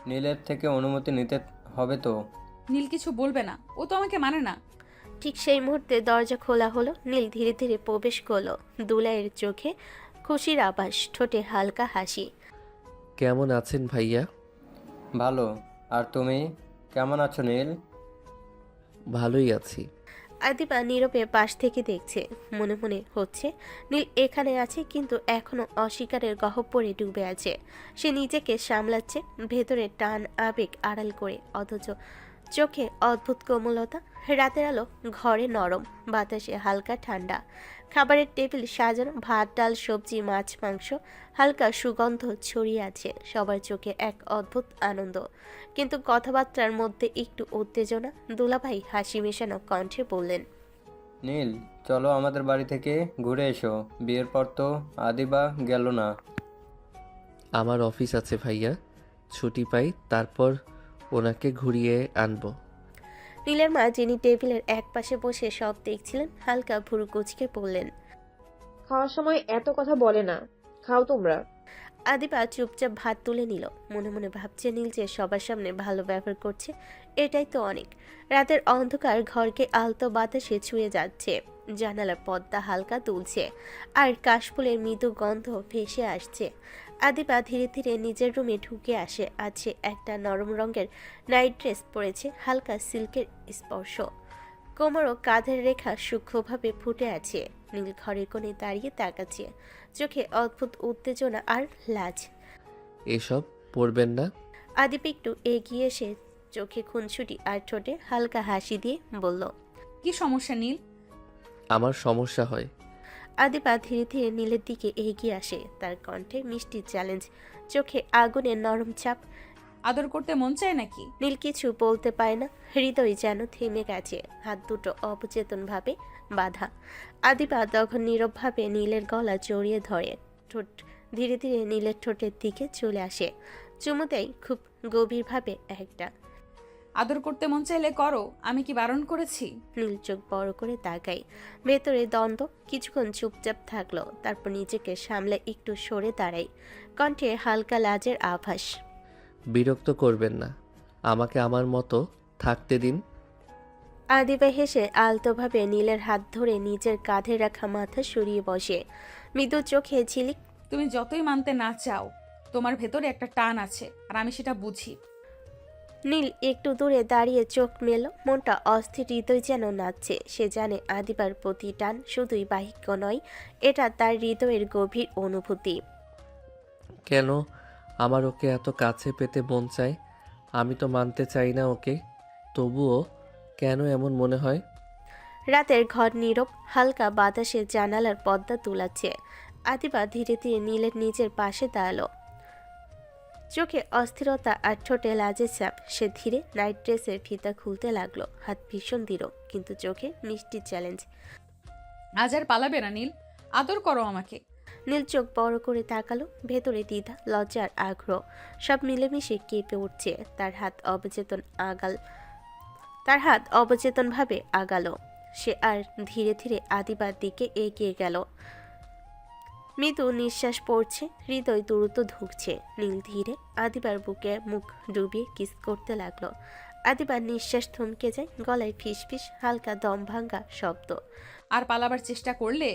নীলের থেকে অনুমতি নিতে হবে তো। নীল কিছু বলবে না, ও তো আমাকে মানে না। ঠিক সেই মুহূর্তে দরজা খোলা হলো। নীল ধীরে ধীরে প্রবেশ করলো। দুলাইয়ের চোখে খুশির আভাস, ঠোঁটে হালকা হাসি। কেমন আছেন ভাইয়া? ভালো। আর তুমি কেমন আছো নীল? ভালোই আছি। আদিবা নীরবে পাশ থেকে দেখছে। মনে মনে হচ্ছে নীল এখানে আছে, কিন্তু এখনো অস্বীকারের গহ্বরে ডুবে আছে। সে নিজেকে সামলাচ্ছে, ভেতরে টান আবেগ আড়াল করে, অথচ চোখে অদ্ভুত কোমলতা। রাতের আলো ঘরে নরম, বাতাসে হালকা ঠান্ডা। খাবারের টেবিল সাজানো, ভাত ডাল সবজি মাছ মাংস, হালকা সুগন্ধ ছড়িয়ে আছে। সবার চোখে এক অদ্ভুত আনন্দ, কিন্তু কথাবার্তার মধ্যে একটু উত্তেজনা। দুলাভাই হাসি মেশানো কণ্ঠে বললেন, নীল, চলো আমাদের বাড়ি থেকে ঘুরে এসো। বিয়ের পর তো আদিবা গেল না। আমার অফিস আছে ভাইয়া, ছুটি পাই তারপর ওনাকে ঘুরিয়ে আনবো। নীলের মা, যিনি টেবিলের এক পাশে বসে সব দেখছিলেন, হালকা ভুরু কুচকে বললেন, খাওয়ার সময় এত কথা বলে না, খাও তোমরা। আদিবা চুপচাপ ভাত তুলে নিল। মনে মনে ভাবছে নীল যে সবার সামনে ভালো ব্যবহার করছে, এটাই তো অনেক। রাতের অন্ধকার ঘরকে আলতো বাতাসে ছুঁয়ে যাচ্ছে। জানালার পর্দা হালকা দুলছে, আর কাশফুলের মৃদু গন্ধ ভেসে আসছে। আদিবা ধীরে ধীরে নিজের রুমে ঢুকে আসে। আছে একটা নরম রঙের নাইট ড্রেস পরেছে, হালকা সিল্কের স্পর্শ। কোমর ও কাঁধের রেখা সূক্ষ্মভাবে ফুটে আছে। নীল ঘরের কোণে দাঁড়িয়ে তাকাচ্ছে, চোখে অদ্ভুত উত্তেজনা আর লাজ। এসব পড়বেন না? আদিপ একটু এগিয়ে এসে চোখে খুনছুটি আর ঠোঁটে হালকা হাসি দিয়ে বলল। কি সমস্যা নীল? আমার সমস্যা হয়। আদিপা ধীরে ধীরে নীলের দিকে এগিয়ে আসে, তার কণ্ঠে মিষ্টি চ্যালেঞ্জ, চোখে আগুনের নরম চাপ। আদর করতে মন চায় নাকি? নীল কিছু বলতে পারে না, হৃদয় যেন থেমে গেছে, হাত দুটো অবচেতনভাবে বাঁধা। আদিপা তখন নীরবভাবে নীলের গলা জড়িয়ে ধরে, ঠোঁট ধীরে ধীরে নীলের ঠোঁটের দিকে চলে আসে, চুমু দেয় খুব গভীরভাবে একটা। আদর করতে মন চাইলে করো, আমি কি বারণ করেছি? নীল চোখ বড় করে তাকায়, ভেতরে দ্বন্দ্ব। কিছুক্ষণ চুপচাপ থাকলো, তারপর নিজেকে সামলে একটু সরে দাঁড়ায়, কণ্ঠে হালকা লাজের আভাস। বিরক্ত করবেন না, আমাকে আমার মতো থাকতে দিন। আদিবা হেসে আলতোভাবে নীলের হাত ধরে নিজের কাঁধে রাখা মাথা সরিয়ে বসে, মৃদু চোখে ঝিলিক। তুমি যতই মানতে না চাও, তোমার ভেতরে একটা টান আছে, আর আমি সেটা বুঝি। নীল একটু দূরে দাঁড়িয়ে চোখ মেলো, মনটা অস্থির, হৃদয় যেন নাচছে। সে জানে আদিবার প্রতি টান শুধুই বাহিক্য নয়, এটা তার হৃদয়ের গভীর অনুভূতি। কেন আমার ওকে এত কাছে পেতে মন চায়? আমি তো মানতে চাই না ওকে, তবুও কেন এমন মনে হয়? রাতের ঘর নীরব, হালকা বাতাসে জানালার পর্দা তুলাচ্ছে। আদিবা ধীরে ধীরে নীলের নিজের পাশে দাঁড়ালো, চোখে অস্থিরতা আর ঠোঁটে লাজের চাপ। সে ধীরে নাইট ড্রেসের ফিতা খুলতে লাগলো, হাত ভীষণ দৃঢ়, কিন্তু চোখে মিষ্টি চ্যালেঞ্জ। আজ আর পালাবে না নীল, আদর করো আমাকে। নীল চোখ বড় করে তাকালো, ভেতরে দ্বিধা, লজ্জা আর আগ্রহ সব মিলেমিশে কেঁপে উঠছে। তার হাত অবচেতনভাবে আগালো। সে আর ধীরে ধীরে আদিবার দিকে এগিয়ে গেল। মৃদু নিঃশ্বাস পড়ছে, হৃদয় দ্রুত ধুকছে। নীল ধীরে আদিবার বুকে মুখ ডুবিয়ে কিস করতে লাগলো। আদিবার নিঃশ্বাস থমকে যায়, গলায় ফিসফিস হালকা দম ভাঙ্গা শব্দ। আর পালাবার চেষ্টা করলে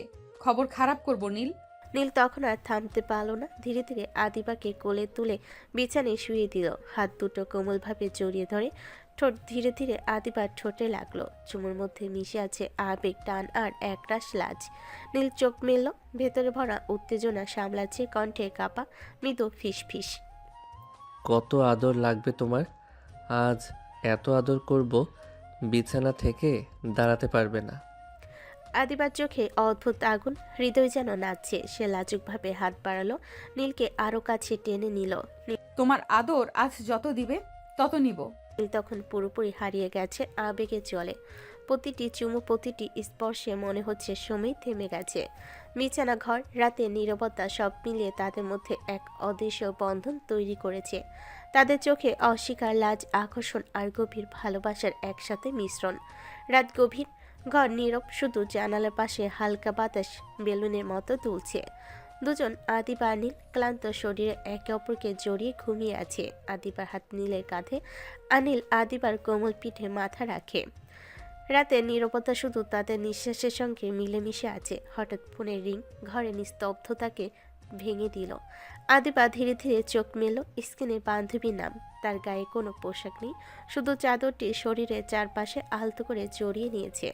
খবর খারাপ করব নীল। নীল তখন আর থামতে পারল না, ধীরে ধীরে আদিবাকে কোলে তুলে বিছানায় শুয়ে দিল, হাত দুটো কোমলভাবে জড়িয়ে ধরে। ঠোঁট ধীরে ধীরে আদিবার ঠোঁটে লাগলো, চুমুর মধ্যে মিশে আছে আবেগ, টান আর একরাশ লাজ। নীল চোখ মেলল, ভেতরে ভরা উত্তেজনা সামলাচ্ছে, কণ্ঠে কাঁপা মৃদু ফিসফিস। কত আদর লাগবে তোমার? আজ এত আদর করব, বিছানা থেকে দাঁড়াতে পারবে না। আদিবার চোখে অদ্ভুত আগুন, হৃদয় যেন নাচছে। সে লাজুকভাবে হাত বাড়ালো, নীলকে আরো কাছে টেনে নিল। তোমার আদর আজ যত দিবে তত নিব। নীল তখন পুরোপুরি হারিয়ে গেছে আবেগে চলে। প্রতিটি চুমু, প্রতিটি স্পর্শে মনে হচ্ছে সময় থেমে গেছে। বিছানা, ঘর, রাতে নীরবতা সব মিলিয়ে তাদের মধ্যে এক অদৃশ্য বন্ধন তৈরি করেছে। তাদের চোখে অস্বীকার, লাজ, আকর্ষণ আর গভীর ভালোবাসার একসাথে মিশ্রণ। রাত গভীর, ঘর নীরব, শুধু জানালার পাশে হালকা বাতাস বেলুনের মতো দুলছে। দুজন আদিবা নীল ক্লান্ত শরীরে একে অপরকে জড়িয়ে ঘুমিয়ে আছে। আদিবার হাত নীলের কাঁধে, অনিল আদিবার কোমল পিঠে মাথা রাখে। রাতে নীরবতা শুধু তাদের নিঃশ্বাসের সঙ্গে মিলেমিশে আছে। হঠাৎ ফোনের রিং ঘরে নিস্তব্ধতাকে ভেঙে দিল। আদিবা ধীরে ধীরে চোখ মেলো, স্ক্রিনে বান্ধবীর নাম। তার গায়ে কোনো পোশাক নেই, শুধু চাদরটি শরীরের চারপাশে আলতো করে জড়িয়ে নিয়েছে।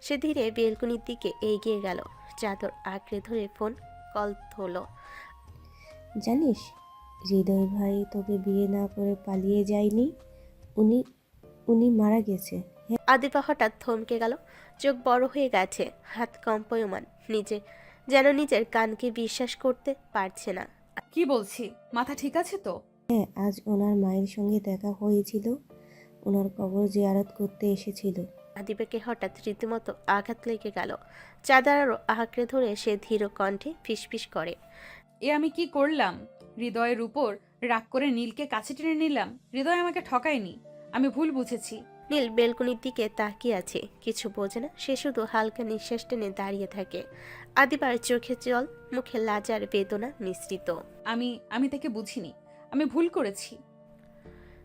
সে ধীরে বেলকনির দিকে এগিয়ে গেল, চাদর আঁকড়ে ধরে ফোন কল হলো। জানিস, হৃদয় ভাই তোকে বিয়ে না করে পালিয়ে যায়নি, উনি উনি মারা গেছে। আদিবা হঠাৎ থমকে গেল, চোখ বড় হয়ে গেছে, হাত কম্পয়মান, নিজের কানকে বিশ্বাস করতে পারছে না। কি বলছি, মাথা ঠিক আছে তো? হ্যাঁ, আজ ওনার মায়ের সঙ্গে দেখা হয়েছিল, ওনার কবর জিয়ারত করতে এসেছিল। আদিবাকে হঠাৎ রীতিমতো আঘাত লেগে গেল। চাদর আরো আঁকড়ে ধরে সে ধীর কণ্ঠে ফিসফিস করে। এ আমি কি করলাম? হৃদয়ের উপর রাগ করে নীলকে কাছে টেনে নিলাম। হৃদয় আমাকে ঠকায়নি, আমি ভুল বুঝেছি। নীল বেলকনির দিকে তাকিয়ে আছে, কিছু বোঝে না। সে শুধু হালকা নিঃশ্বাস টেনে দাঁড়িয়ে থাকে। আদিবার চোখে জল, মুখে লাজার বেদনা মিশ্রিত। আমি তাকে বুঝিনি, আমি ভুল করেছি।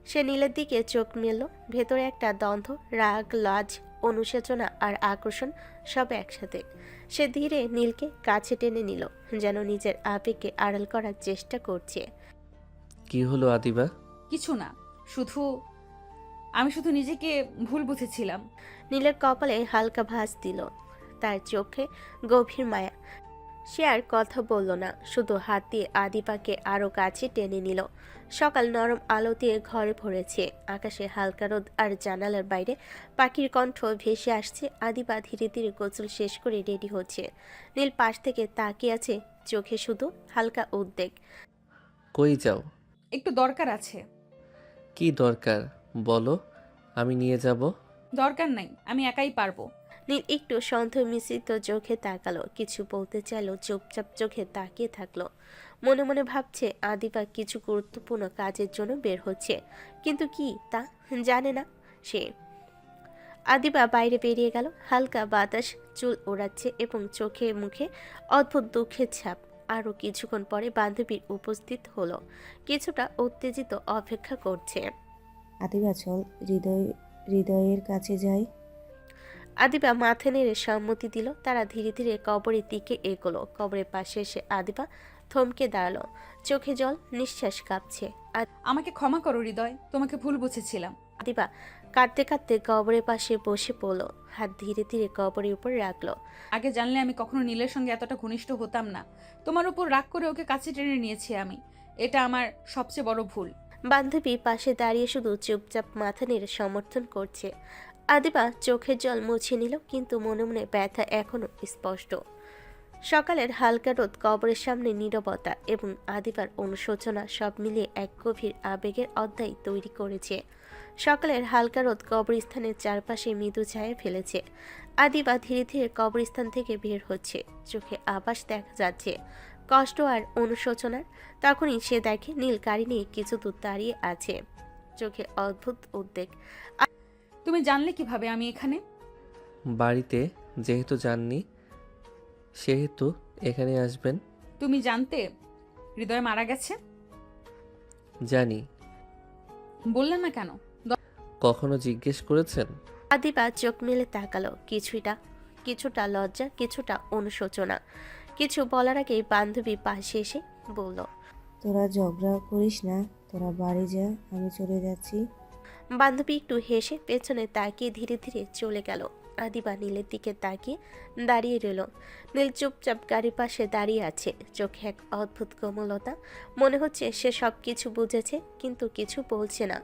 সে নীলের দিকে চোখ মেলল, ভেতরে একটা দ্বন্দ্ব, রাগ, লাজ, অনুশোচনা আর আকর্ষণ সব একসাথে। সে ধীরে নীলকে কাছে টেনে নিল, যেন নিজের আবেগকে আড়াল করার চেষ্টা করছে। কি হলো আদিবা? কিছু না, আমি শুধু নিজেকে ভুল বুঝেছিলাম। নীলের কপালে হালকা ভাঁজ দিল, তার চোখে গভীর মায়া। সে আর কথা বলল না, শুধু হাত দিয়ে আদিপাকে আরো কাছে টেনে নিল। সকাল নরম আলো দিয়ে ঘরে ভরেছে, আকাশে হালকা রোদ আর জানালার বাইরে পাখির কণ্ঠ ভেসে আসছে। আদিপা ধীরে ধীরে গোসল শেষ করে রেডি হচ্ছে। নীল পাশ থেকে তাকিয়ে আছে, চোখে শুধু হালকা উদ্বেগ। কই যাও? একটু দরকার আছে। কি দরকার বলো, আমি নিয়ে যাব। দরকার নাই, আমি একাই পারবো। নীল একটু সন্দেহ মিশ্রিত চোখে তাকালো, কিছু বলতে চাইলো, চুপচাপ চোখে তাকিয়ে থাকলো। মনে মনে ভাবছে আদিপা কিছু গুরুত্বপূর্ণ কাজের জন্য বের হচ্ছে, কিন্তু কি তা জানে না সে। আদিপা বাইরে বেরিয়ে গেল। হালকা বাতাস চুল ওড়াচ্ছে এবং চোখে মুখে অদ্ভুত দুঃখের ছাপ। আরও কিছুক্ষণ পরে বান্ধবীর উপস্থিত হলো, কিছুটা উত্তেজিত অপেক্ষা করছে। আদিবা চল, হৃদয়ের কাছে যাই। আদিবা মাথা নেড়ে সম্মতি দিল। তারা ধীরে ধীরে কবরের দিকে এগোলো। কবরের পাশে এসে আদিবা থমকে দাঁড়ালো, চোখে জল, নিঃশ্বাস কাঁপছে। আমাকে ক্ষমা করো হৃদয়, তোমাকে ভুল বুঝেছিলাম। আদিবা কাঁদতে কাঁদতে কবরের পাশে বসে পড়লো, হাত ধীরে ধীরে কবরের উপর রাখলো। আগে জানলে আমি কখনো নীলের সঙ্গে এতটা ঘনিষ্ঠ হতাম না। তোমার উপর রাগ করে ওকে কাছে টেনে নিয়েছি আমি। এটা আমার সবচেয়ে বড় ভুল। বান্ধবী পাশে দাঁড়িয়ে শুধু চুপচাপ মাথা নেড়ে সমর্থন করছে। আদিবা চোখের জল মুছে নিল, কিন্তু মনে মনে ব্যথা এখনো স্পষ্ট। সকালের হালকা রোদ, কবরের সামনে নীরবতা এবং আদিবার অনুশোচনা সব মিলিয়ে এক গভীর আবেগের অধ্যায় তৈরি করেছে। সকালের হালকা রোদ কবরস্থানের চারপাশে মৃদু ছায়া ফেলেছে। আদিবা ধীরে ধীরে কবরস্থান থেকে বের হচ্ছে, চোখে আভাস দেখা যাচ্ছে কষ্ট আর অনুশোচনার। তখনই সে দেখে নীল গাড়ি নিয়ে কিছু দূর দাঁড়িয়ে আছে, চোখে অদ্ভুত উদ্বেগ। তুমি জানলে কিভাবে আমি এখানে? বাড়িতে যেহেতু যাননি সেহেতু এখানে আসবেন। তুমি জানতে হৃদয় মারা গেছে? জানি। বললেন না কেন? কখনো জিজ্ঞেস করেছেন? আদিবা চোখ মেলে তাকালো, কিছুটা লজ্জা, কিছুটা অনুশোচনা। কিছু বলার আগেই বান্ধবী পাশে এসে বলল, তোরা ঝগড়া করিস না, তোরা বাড়ি যা, আমি চলে যাচ্ছি। বান্ধবী একটু হেসে পেছনে তাকিয়ে ধীরে ধীরে চলে গেল। আদিবা নীলের দিকে তাকিয়ে দাঁড়িয়ে রইল। নীল চুপচাপ গাড়ির পাশে দাঁড়িয়ে আছে, চোখে এক অদ্ভুত কোমলতা। মনে হচ্ছে সে সব কিছু বুঝেছে, কিন্তু কিছু বলছে না।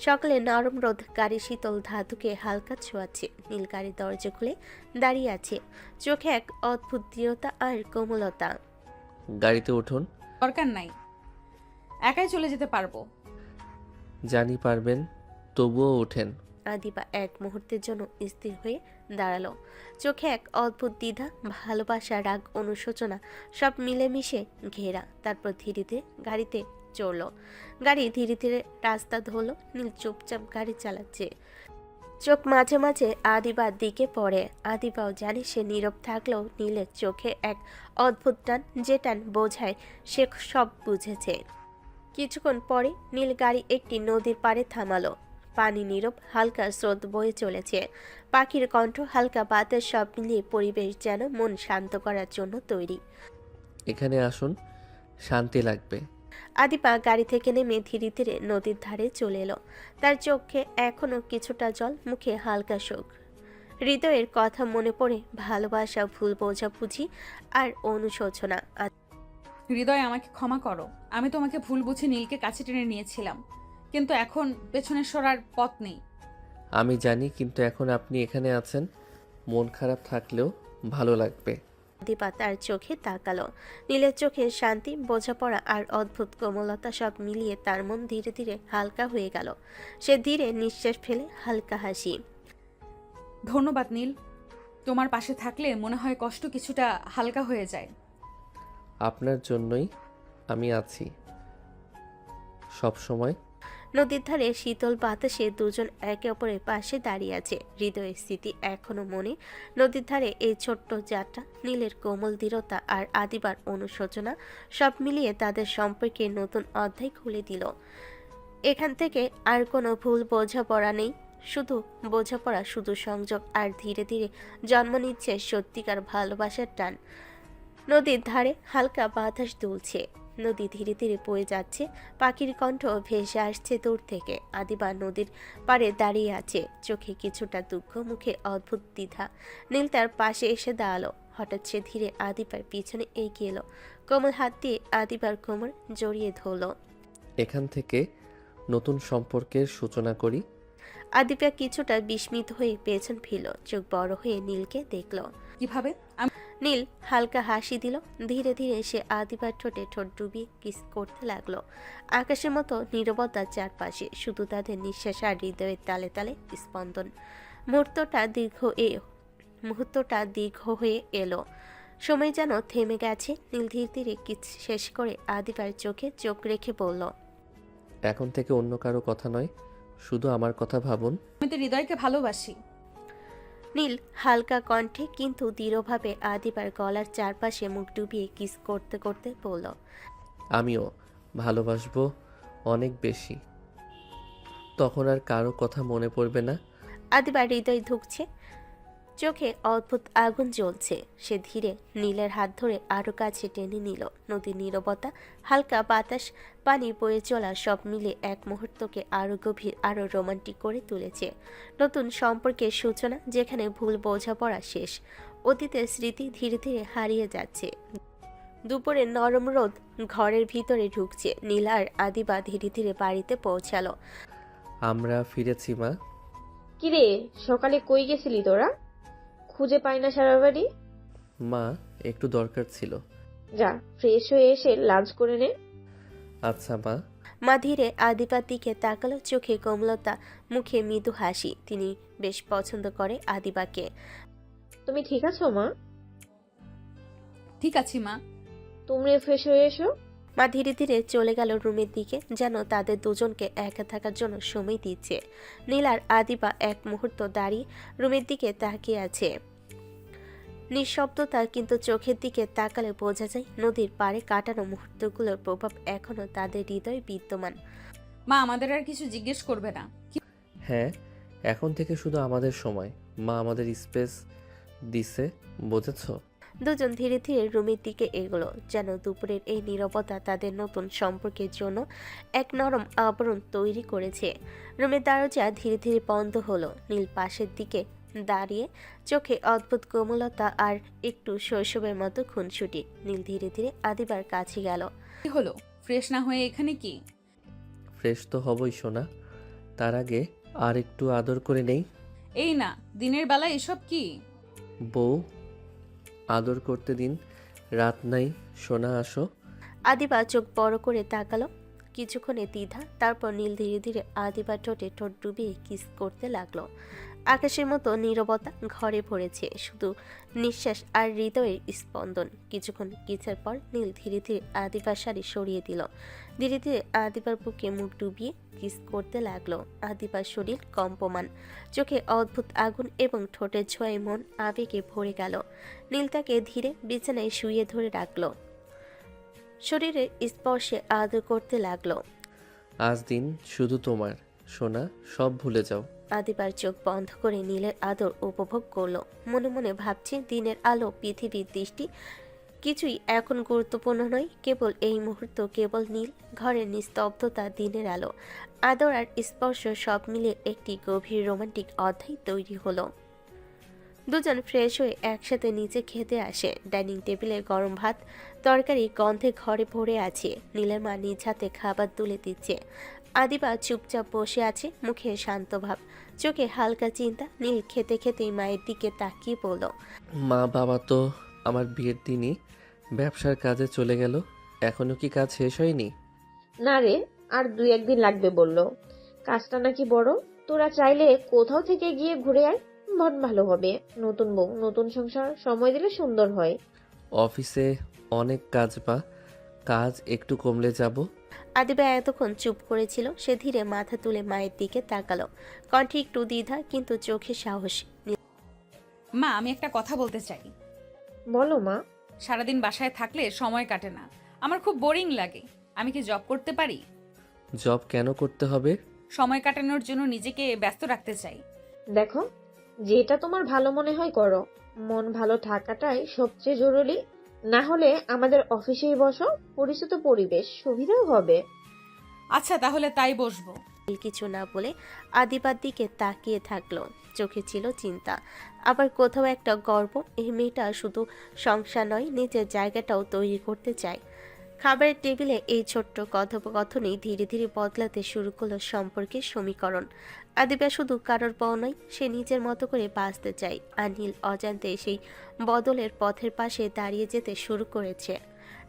সকালে নরম রোদ গাড়ির শীতল ধাতুকে হালকা ছোঁয়াচ্ছে। নীল গাড়ির দরজা খুলে দাঁড়িয়ে আছে, চোখে এক অদ্ভুত দৃঢ়তা আর কোমলতা। গাড়িতে উঠুন। দরকার নাই, একাই চলে যেতে পারবো। জানি পারবেন, তবুও ওঠেন। আদিবা এক মুহূর্তের জন্য স্থির হয়ে দাঁড়ালো, চোখে এক অদ্ভুত দ্বিধা, ভালোবাসা, রাগ, অনুশোচনা সব মিলেমিশে ঘেরা। তারপর ধীরে ধীরে গাড়িতে চড়ল। গাড়ি ধীরে ধীরে রাস্তা ধরল। নীল চুপচাপ গাড়ি চালাচ্ছে, চোখ মাঝে মাঝে আদিবার দিকে পড়ে। আদিবাও জানে সে নীরব থাকলেও নীলের চোখে এক অদ্ভুত টান, যে টান বোঝায় সে সব বুঝেছে। কিছুক্ষণ পরে নীল গাড়ি একটি নদীর পাড়ে থামালো। পানি নীরব, হালকা স্রোত বয়ে চলেছে। পাখির কণ্ঠ, হালকা বাতাস সব মিলিয়ে পরিবেশ যেন মন শান্ত করার জন্য তৈরি। এখানে আসুন, শান্তি লাগবে। আদিপা গাড়ি থেকে নেমে ধীরে ধীরে নদীর ধারে চলে এলো। তার চোখে এখনো কিছুটা জল, মুখে হালকা শোক। হৃদয়ের কথা মনে পড়ে, ভালোবাসা, ভুল বোঝাবুঝি আর অনুশোচনা। হৃদয়, আমাকে ক্ষমা করো। আমি তোমাকে ভুল বুঝে নীলকে কাছে টেনে নিয়েছিলাম, কিন্তু এখন পেছনে সরার পথ নেই। আমি জানি, কিন্তু এখন আপনি এখানে আছেন, মন খারাপ থাকলেও ভালো লাগবে। আদিপা তার চোখে তাকালো। নীলের চোখে শান্তি, বোঝাপড়া আর অদ্ভুত কোমলতা সব মিলিয়ে তার মন ধীরে ধীরে হালকা হয়ে গেল। সে ধীরে নিঃশ্বাস ফেলে হালকা হাসি। ধন্যবাদ নীল, তোমার পাশে থাকলে মনে হয় কষ্ট কিছুটা হালকা হয়ে যায়। আপনার জন্যই আমি আছি সব সময়। নদীর ধারে শীতল বাতাসে দুজন একে অপরের পাশে দাঁড়িয়ে আছে। হৃদয়ের স্মৃতি এখনো মনে। নদীর ধারে এই ছোট্ট যাত্রা, নীলের কোমল দৃঢ়তা আর আদিবার অনুশোচনা সব মিলিয়ে তাদের সম্পর্কে নতুন অধ্যায় খুলে দিল। এখান থেকে আর কোনো ভুল বোঝাপড়া নেই, শুধু বোঝাপড়া, শুধু সংযোগ, আর ধীরে ধীরে জন্ম নিচ্ছে সত্যিকার ভালোবাসার টান। নদীর ধারে হালকা বাতাস দুলছে, নদী ধীরে ধীরে বয়ে যাচ্ছে, পাখির কণ্ঠ ভেসে আসছে দূর থেকে। আদিবা নদীর পাড়ে দাঁড়িয়ে আছে, চোখে কিছুটা দুঃখ, মুখে অদ্ভুত দ্বিধা। নীল তার পাশে এসে দাঁড়ালো, হঠাৎ সে ধীরে আদিবার পিছনে এগিয়ে এলো, কোমল হাত দিয়ে আদিবার কোমর জড়িয়ে ধরল। এখান থেকে নতুন সম্পর্কের সূচনা করি। আদিবা কিছুটা বিস্মিত হয়ে পেছন ফিরল, চোখ বড় হয়ে নীলকে দেখল। কিভাবে? নীল হালকা হাসি দিল। ধীরে ধীরে সে আদিবার ঠোঁটে ঠোঁট ডুবিয়ে কিস করতে লাগলো। আকাশের মতো নীরবতার চারপাশে শুধু তাদের নিঃশ্বাস আর হৃদয়ের তালে তালে স্পন্দন। মুহূর্তটা দীর্ঘ হয়ে এলো। সময় যেন থেমে গেছে। নীল ধীরে ধীরে কিস শেষ করে আদিবার চোখে চোখ রেখে বলল, এখন থেকে অন্য কারো কথা নয়, শুধু আমার কথা ভাবুন। আমি তো হৃদয়কে ভালোবাসি। নীল হালকা কণ্ঠে কিন্তু দৃঢ়ভাবে আদিবার গলার চারপাশে মুখ ডুবিয়ে কিস করতে করতে বলল, আমিও ভালোবাসবো অনেক বেশি। তখন আর কারো কথা মনে পড়বে না। আদিবার হৃদয় ধুকছে, চোখে অদ্ভুত আগুন জ্বলছে। সে ধীরে নীলের হাত ধরে আরো কাছে টেনে নিল। নদীর নীরবতা, হালকা বাতাস, পানি বয়ে চলা সব মিলে এক মুহূর্তকে আরো গভীর, আরো রোমান্টিক করে তুলেছে। নতুন সম্পর্কের সূচনা, যেখানে ভুল বোঝাপড়া শেষ, অতীতের স্মৃতি ধীরে ধীরে হারিয়ে যাচ্ছে। দুপুরে নরম রোদ ঘরের ভিতরে ঢুকছে। নীল আর আদিবা ধীরে ধীরে বাড়িতে পৌঁছালো। আমরা ফিরেছি মা। কিরে, সকালে কই গেছিলি তোরা? খুঁজে পাই না সারা বাড়ি। মা, একটু দরকার ছিল। যা, ফ্রেশ হয়ে এসে লাঞ্চ করে নে। আচ্ছা মা। মা ধীরে আদিবার দিকে তাকালো, চোখে কোমলতা, মুখে মৃদু হাসি। তিনি বেশ পছন্দ করে আদিবাকে। তুমি ঠিক আছো মা? ঠিক আছি মা। তোমরা ফ্রেশ হয়ে এসো। মা ধীরে ধীরে চলে গেল রুমের দিকে, যেন তাদের দুজনকে একা থাকার জন্য সময় দিচ্ছে। নীল আর আদিবা এক মুহূর্ত দাঁড়িয়ে রুমের দিকে তাকিয়ে আছে। নিঃশব্দতা, কিন্তু চোখের দিকে তাকালে বোঝা যায় নদীর পাড়ে কাটানো মুহূর্তগুলোর প্রভাব এখনো তাদের হৃদয়ে বিদ্যমান। মা আমাদের আর কিছু জিজ্ঞেস করবে না? হ্যাঁ, এখন থেকে শুধু আমাদের সময়। মা আমাদের স্পেস দিছে, বুঝেছো? দুজন ধীরে ধীরে রুমের দিকে এগোলো, যেন দুপুরের এই নীরবতা তাদের নতুন সম্পর্কের জন্য এক নরম আবরণ তৈরি করেছে। রুমের দরজা ধীরে ধীরে বন্ধ হলো। নীল পাশের দিকে দাঁড়িয়ে, চোখে অদ্ভুত কোমলতা আর একটু শৈশবের মতো খুনসুটি। নীল ধীরে ধীরে আদিবার কাছে গেল। কি হলো? ফ্রেশ না হয়ে এখানে কি? ফ্রেশ তো হবই সোনা, তার আগে আর একটু আদর করে নেই। এই না, দিনের বেলা এসব কি? বউ, আদর করতে দিন। রাত নাই সোনা, আসো। আদিবা চোখ বড় করে তাকালো। কিছুক্ষণে দ্বিধা, তারপর নীল ধীরে ধীরে আদিবার ঠোঁটে ঠোঁট ডুবিয়ে কিস করতে লাগলো। আকাশের মতো নীরবতা ঘরে ভরেছে, শুধু নিঃশ্বাস আর হৃদয়ের স্পন্দন। কিছুক্ষণ কিসের পর নীল ধীরে ধীরে আদিবার শাড়ি সরিয়ে দিল। ধীরে ধীরে আদিবার বুকে মুখ ডুবিয়ে কিস করতে লাগলো। আদিবার শরীর কম্পমান, চোখে অদ্ভুত আগুন এবং ঠোঁটের ছোঁয়ায় মন আবেগে ভরে গেল। নীল তাকে ধীরে বিছানায় শুইয়ে ধরে রাখলো, শরীরের স্পর্শে আদর করতে লাগলো। আজ দিন শুধু তোমার সোনা, সব ভুলে যাও। আদিবার চোখ বন্ধ করে নীলের আদর উপভোগ করলো। মনে মনে ভাবছে, দিনের আলো, পৃথিবীর দৃষ্টি কিছুই এখন গুরুত্বপূর্ণ নয়, কেবল এই মুহূর্ত, কেবল নীল, ঘরের নিস্তব্ধতা, দিনের আলো, আদর আর স্পর্শ সব মিলে একটি গভীর রোমান্টিক অধ্যায় তৈরি হলো। দুজন ফ্রেশ হয়ে একসাথে নিচে খেতে আসে। ডাইনিং টেবিলে গরম ভাত, তরকারি গন্ধে ঘরে ভরে আছে। নীলের মা নিজ হাতে খাবার তুলে দিচ্ছে। আদিবা চুপচাপ বসে আছে, মুখে শান্ত ভাব, চোখে হালকা চিন্তা। নীল খেতে খেতেই মায়ের দিকে তাকিয়ে বলল, মা, বাবা তো আমার বিয়ের দিনই ব্যবসার কাজে চলে গেল। এখনো কি কাজ শেষ হয়নি? না রে, আর 2-1 দিন লাগবে বললো। কাজটা নাকি বড়। তোরা চাইলে কোথাও থেকে গিয়ে ঘুরে আয়, মন ভালো হবে। নতুন বউ, নতুন সংসার, সময় দিলে সুন্দর হয়। অফিসে অনেক কাজ, বা কাজ একটু কমলে যাব। আদিবা এতক্ষণ চুপ করেছিল। সে ধীরে মাথা তুলে মায়ের দিকে তাকালো, কণ্ঠে একটু দ্বিধা, কিন্তু চোখে সাহস। মা, আমি একটা কথা বলতে চাই। বলো মা। সারাদিন বাসায় থাকলে সময় কাটে না, আমার খুব বোরিং লাগে। আমি কি জব করতে পারি? জব কেন করতে হবে? সময় কাটানোর জন্য নিজেকে ব্যস্ত রাখতে চাই। দেখো, যেটা তোমার ভালো মনে হয় করো। মন ভালো থাকাটাই সবচেয়ে জরুরি। না হলে আমাদের অফিসেই বসো, পরিচিত পরিবেশ, সুবিধাও হবে। আচ্ছা, তাহলে তাই বসবো। কিছু না বলে আদিবার দিকে তাকিয়ে থাকলো। চোখে ছিল চিন্তা, আবার কোথাও একটা গর্ব। এই মেয়েটা শুধু সংসার নয়, নিজের জায়গাটাও তৈরি করতে চায়। খাবারের টেবিলে এই ছোট্ট কথোপকথনেই ধীরে ধীরে বদলাতে শুরু করলো সম্পর্কের সমীকরণ। আদিবা শুধু কারোর বউ নয়, সে নিজের মতো করে বাঁচতে চায়। আর নীল অজান্তে সেই বদলের পথের পাশে দাঁড়িয়ে যেতে শুরু করেছে।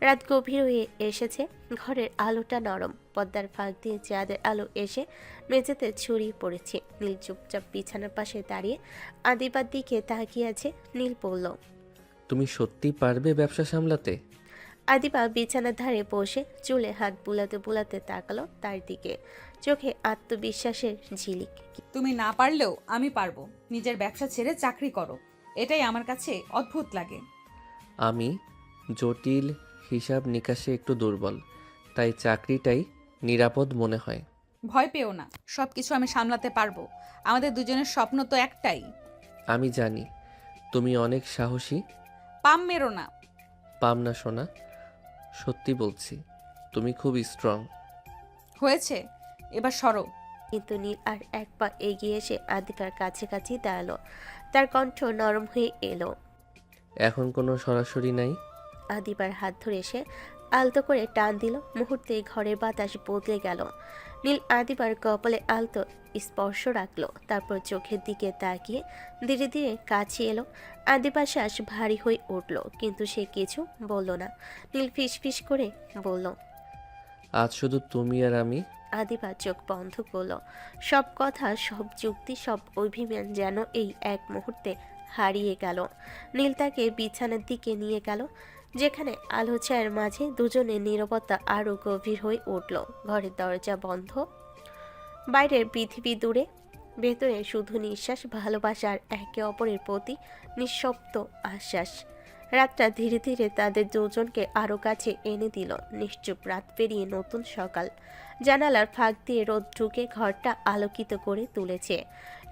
রাত গভীর হয়ে এসেছে, ঘরের আলোটা নরম, পর্দার ফাঁক দিয়ে চাঁদের আলো এসে মেঝেতে ছড়িয়ে পড়েছে। নীল চুপচাপ বিছানার পাশে দাঁড়িয়ে আদিবার দিকে তাকিয়ে আছে। নীল বলল, তুমি সত্যি পারবে ব্যবসা সামলাতে? আদিবা বিছানার ধারে বসে চুলে হাত বুলাতে বুলাতে তাকালো তার দিকে, চোখে আত্মবিশ্বাসের ঝিলিক। তুমি না পারলেও আমি পারবো। নিজের ব্যবসা ছেড়ে চাকরি করো, এটাই আমার কাছে অদ্ভুত লাগে। আমি জটিল হিসাব নিকাশে একটু দুর্বল, তাই চাকরিটাই নিরাপদ মনে হয়। ভয় পেও না, সব কিছু আমি সামলাতে পারবো। আমাদের দুজনের স্বপ্ন তো একটাই। আমি জানি তুমি অনেক সাহসী। পাম মেরো না। পাম না সোনা, সত্যি বলছি, তুমি খুব স্ট্রং। হয়েছে, এবার সরো। কিন্তু নীল আর এক পা এগিয়ে এসে আদিবার কাছাকাছি দাঁড়ালো। তার কণ্ঠ নরম হয়ে এলো। এখন কোনো সরাসরি নাই। আদিবার হাত ধরে এসে আলতো করে টান দিল। মুহূর্তে ঘরের বাতাস বদলে গেল। নীল আদিবার কপালে আলতো স্পর্শ রাখলো, তারপর চোখের দিকে তাকিয়ে ধীরে ধীরে কাছে এলো। আদিবার শ্বাস ভারী হয়ে উঠল, কিন্তু সে কিছু বলল না। নীল ফিস করে বলল, আজ শুধু তুমি আর আমি। আদিবা চোখ বন্ধ করল। সব কথা, সব যুক্তি, সব অভিমান যেন এই এক মুহূর্তে হারিয়ে গেল। নীল তাকে বিছানার দিকে নিয়ে গেল, যেখানে আলো ছায়ার মাঝে দুজনের নীরবতা আরো গভীর হয়ে উঠল। ঘরের দরজা বন্ধ, বাইরের পৃথিবী দূরে, ভেতরে শুধু নিঃশ্বাস, ভালোবাসার একে অপরের প্রতি নিঃশব্দ আশ্বাস। রাতটা ধীরে ধীরে তাদের দুজনকে আরো কাছে এনে দিল। নিশ্চুপ রাত পেরিয়ে নতুন সকাল। জানালার ফাঁক দিয়ে রোদ ঢুকে ঘরটা আলোকিত করে তুলেছে।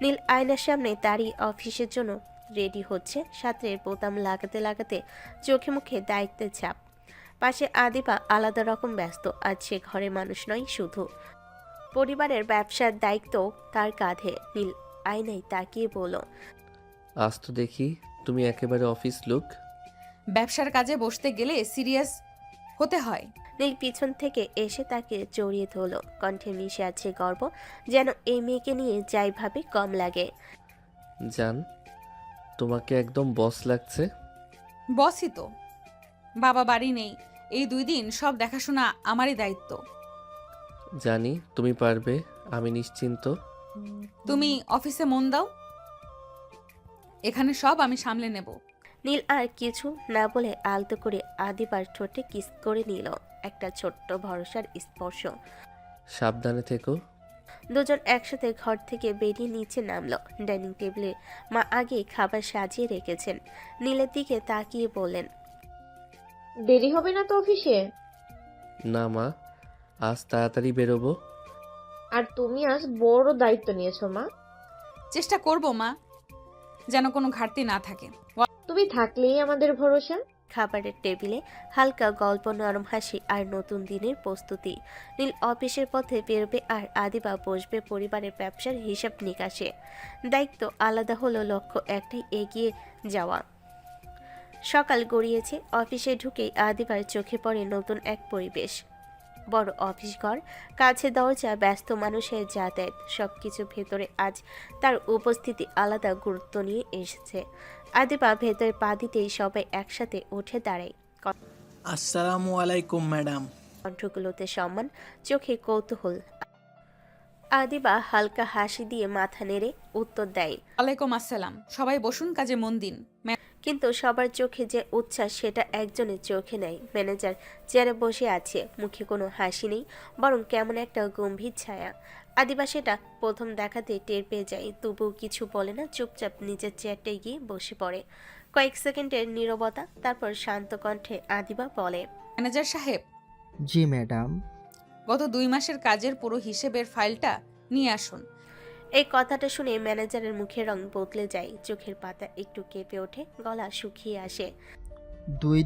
নীল আয়নার সামনে দাঁড়িয়ে অফিসের জন্য রেডি হচ্ছে। সাঁতরের বোতাম লাগাতে লাগাতে চোখে মুখে দায়িত্বের ছাপ। পাশে আদিবা আলাদা রকম ব্যস্ত। আজ সে ঘরের মানুষ নয়, শুধু পরিবারের ব্যবসার দায়িত্ব তার কাঁধে। নীল আয়নায় তাকিয়ে বলল, আজ তো দেখি তুমি একেবারে অফিস লুক। ব্যবসার কাজে বসতে গেলে সিরিয়াস হতে হয়। নীল পিছন থেকে এসে তাকে জড়িয়ে ধরল। কণ্ঠে মিশে আছে গর্ব, যেন এই মেয়েকে নিয়ে যাই ভাবে কম লাগে। জান, তোমাকে একদম বস লাগছে। বসই তো। বাবা বাড়ি নেই, এই 2 দিন সব দেখাশোনা আমারই দায়িত্ব। জানি তুমি পারবে, আমি নিশ্চিন্ত। তুমি অফিসে মন দাও, এখানে সব আমি সামলে নেব। নীল আর কিছু না বলে আলতো করে আদিবার ঠোঁটে কিস করে নিল। একটা ছোট্ট ভরসার স্পর্শ। সাবধানে থেকো। দুজন একসাথে ঘর থেকে বেরিয়ে নিচে নামলো। ডাইনিং টেবিলে মা আগেই খাবার সাজিয়ে রেখেছেন। নীলের দিকে তাকিয়ে বললেন, দেরি হবে না তো অফিসে? না মা, আজ তাড়াতাড়ি বেরোবো। আর তুমি আজ বড় দায়িত্ব নিয়েছো মা। চেষ্টা করব মা, যেন কোনো ঘাটতি না থাকে। তুমি থাকলেই আমাদের ভরসা। খাবারের টেবিলে হালকা গল্প, নরম হাসি আর নতুন দিনের প্রস্তুতি। নীল অফিসের পথে বেরোবে আর আদিবা বসবে পরিবারের ব্যবসার হিসাব নিকাশে। দায়িত্ব আলাদা হলো, লক্ষ্য একটাই, এগিয়ে যাওয়া। সকাল গড়িয়েছে। অফিসে ঢুকেই আদিবার চোখে পড়ে নতুন এক পরিবেশ। বড় অফিস ঘর, কাছে দরজা, ব্যস্ত মানুষের যাতায়াত, সবকিছু ভেতরে আজ তার উপস্থিতি আলাদা গুরুত্ব নিয়ে এসেছে। আদিবা ভেতরে পা দিতেই সবাই একসাথে উঠে দাঁড়ায়। আসসালামু আলাইকুম ম্যাডাম। কণ্ঠগুলোতে সম্মান, চোখে কৌতূহল। আদিবা হালকা হাসি দিয়ে মাথা নেড়ে উত্তর দেয়, ওয়ালাইকুম আসসালাম। সবাই বসুন, কাজে মন দিন। কিন্তু সবার চোখে যে উচ্ছ্বাস সেটা একজনের চোখে নেই। ম্যানেজার চেয়ারে বসে আছে, মুখে কোনো হাসি নেই, বরং কেমন একটা গম্ভীর ছায়া। আদিবা সেটা প্রথম দেখাতে টের পেয়ে যায়, তবুও কিছু বলে না, চুপচাপ নিজের চেয়ারটায় গিয়ে বসে পড়ে। কয়েক সেকেন্ডের নীরবতা, তারপর শান্ত কণ্ঠে আদিবা বলে, ম্যানেজার সাহেব, জি ম্যাডাম। গত 2 মাসের কাজের পুরো হিসেবের ফাইলটা নিয়ে আসুন। এই কথাটা শুনে ম্যানেজারের মুখের রং বদলে যায়, চোখের পাতা একটু কেঁপে ওঠে, গলা শুকিয়ে আসে।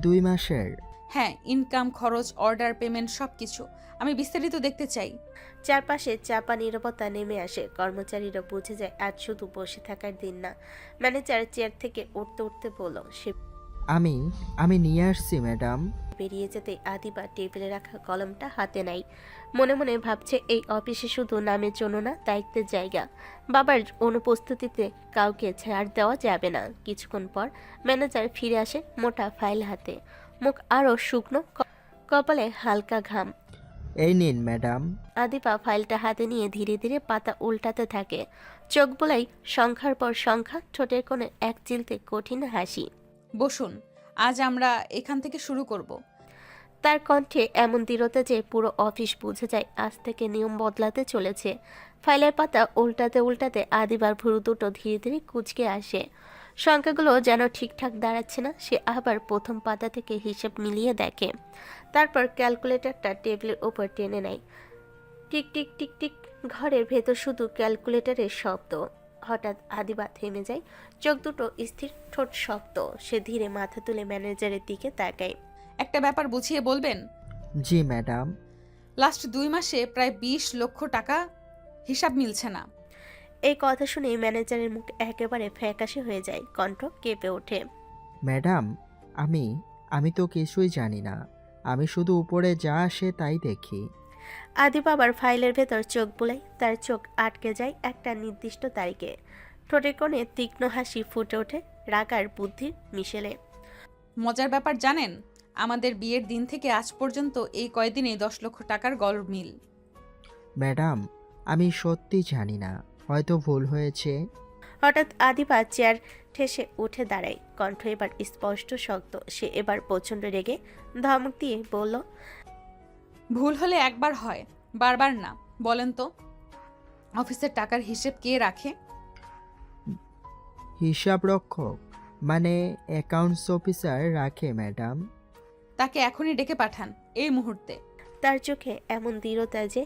দুই মাসের? হ্যাঁ, ইনকাম, খরচ, অর্ডার, পেমেন্ট সব কিছু। আমি বিস্তারিত দেখতে চাই। চারপাশে চাপা নীরবতা নেমে আসে। কর্মচারীরা বুঝে যায় আজ শুধু বসে থাকার দিন না। ম্যানেজার চেয়ার থেকে উঠতে উঠতে বলল। সে আমি নিয়ে আসছি ম্যাডাম। বেরিয়ে যেতে আদিবা টেবিলে রাখা কলমটা হাতে নাই। মনে মনে ভাবছে এই অফিসে শুধু নামের জন্য না, দায়িত্বের জায়গা। বাবার অনুপস্থিতিতে কাউকে ছাড় দেওয়া যাবে না। কিছুক্ষণ পর ম্যানেজার ফিরে আসে মোটা ফাইল হাতে, মুখ আরও শুকনো, কপালে হালকা ঘাম। এই নিন ম্যাডাম। আদিবা ফাইলটা হাতে নিয়ে ধীরে ধীরে পাতা উল্টাতে থাকে। চোখ বোলাই সংখ্যার পর সংখ্যা, ঠোঁটের কোণে এক চিলতে কঠিন হাসি। বসুন, আজ আমরা এখান থেকে শুরু করব। তার কণ্ঠে এমন দৃঢ়তা যে পুরো অফিস বুঝে যায় আজ থেকে নিয়ম বদলাতে চলেছে। ফাইলের পাতা উল্টাতে উল্টাতে আদিবার ভুরু দুটো ধীরে ধীরে কুঁচকে আসে। সংখ্যাগুলো যেন ঠিকঠাক দাঁড়াচ্ছে না। সে আবার প্রথম পাতা থেকে হিসেব মিলিয়ে দেখে। তারপর ক্যালকুলেটরটা টেবিলের উপর টেনে নেয়। Tick tick tick tick. ঘরের ভেতর শুধু ক্যালকুলেটরের শব্দ। হঠাৎ আদিবা থেমে যায়, চোখ দুটো স্থির, ঠোঁট শক্ত। সে ধীরে মাথা তুলে ম্যানেজারের দিকে তাকায়। একটা ব্যাপার বুঝিয়ে বলবেন? জি ম্যাডাম। লাস্ট 2 মাসে প্রায় 20 লক্ষ টাকা হিসাব মিলছে না। এই কথা শুনে ম্যানেজারের মুখ একেবারে ফ্যাকাশে হয়ে যায়, কণ্ঠ কেঁপে ওঠে। ম্যাডাম, আমি তো কিছুই জানি না। আমি শুধু উপরে যা আসে তাই দেখি। আদিবা আবার ফাইলের ভেতর চোখ বুলায়। তার চোখ আটকে যায় একটা নির্দিষ্ট তারিখে। ঠোঁটের কোণে তীক্ষ্ণ হাসি ফুটে ওঠে রাগ আর বুদ্ধির মিশেলে। মজার ব্যাপার জানেন, আমাদের বিয়ের দিন থেকে আজ পর্যন্ত এই কয়দিনে 10 লক্ষ টাকার গরমিল। ম্যাডাম, আমি সত্যি জানি না, হয়তো ভুল হয়েছে। হঠাৎ আদিবা চেয়ার ঠেসে উঠে দাঁড়ায়, কণ্ঠ এবার স্পষ্ট শক্ত। সে এবার প্রচণ্ড রেগে ধমক দিয়ে বলল, ভুল হলে একবার হয়, বারবার না। বলেন তো, অফিসের টাকার হিসেব কে রাখে? হিসাব রক্ষক মানে অ্যাকাউন্টস অফিসার রাখে ম্যাডাম। তাকে এখনই ডেকে পাঠান, এই মুহূর্তে। তার চোখে এমন দৃঢ়তা যে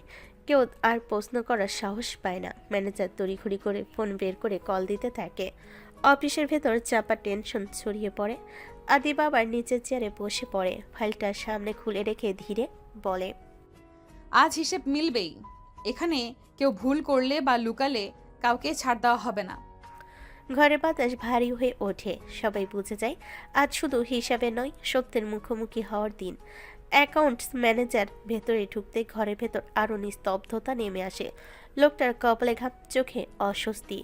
কেউ আর প্রশ্ন করার সাহস পায় না। ম্যানেজার তড়িঘড়ি করে ফোন বের করে কল দিতে থাকে। অফিসের ভেতর চাপা টেনশন ছড়িয়ে পড়ে। আদিবা আবার নিচের চেয়ারে বসে পড়ে, ফাইলটা সামনে খুলে রেখে ধীরে বলে, আজ হিসেব মিলবেই। এখানে কেউ ভুল করলে বা লুকালে কাউকে ছাড় দেওয়া হবে না। ঘরে বাতাস ভারী হয়ে ওঠে। সবাই বুঝে যায় আজ শুধু হিসাবে নয়, সত্যের মুখোমুখি হওয়ার দিন। অ্যাকাউন্টস ম্যানেজার ভেতরে ঢুকতে ঘরের ভেতর আরও নিস্তব্ধতা নেমে আসে। লোকটার কপালে ঘাম, চোখে অস্বস্তি।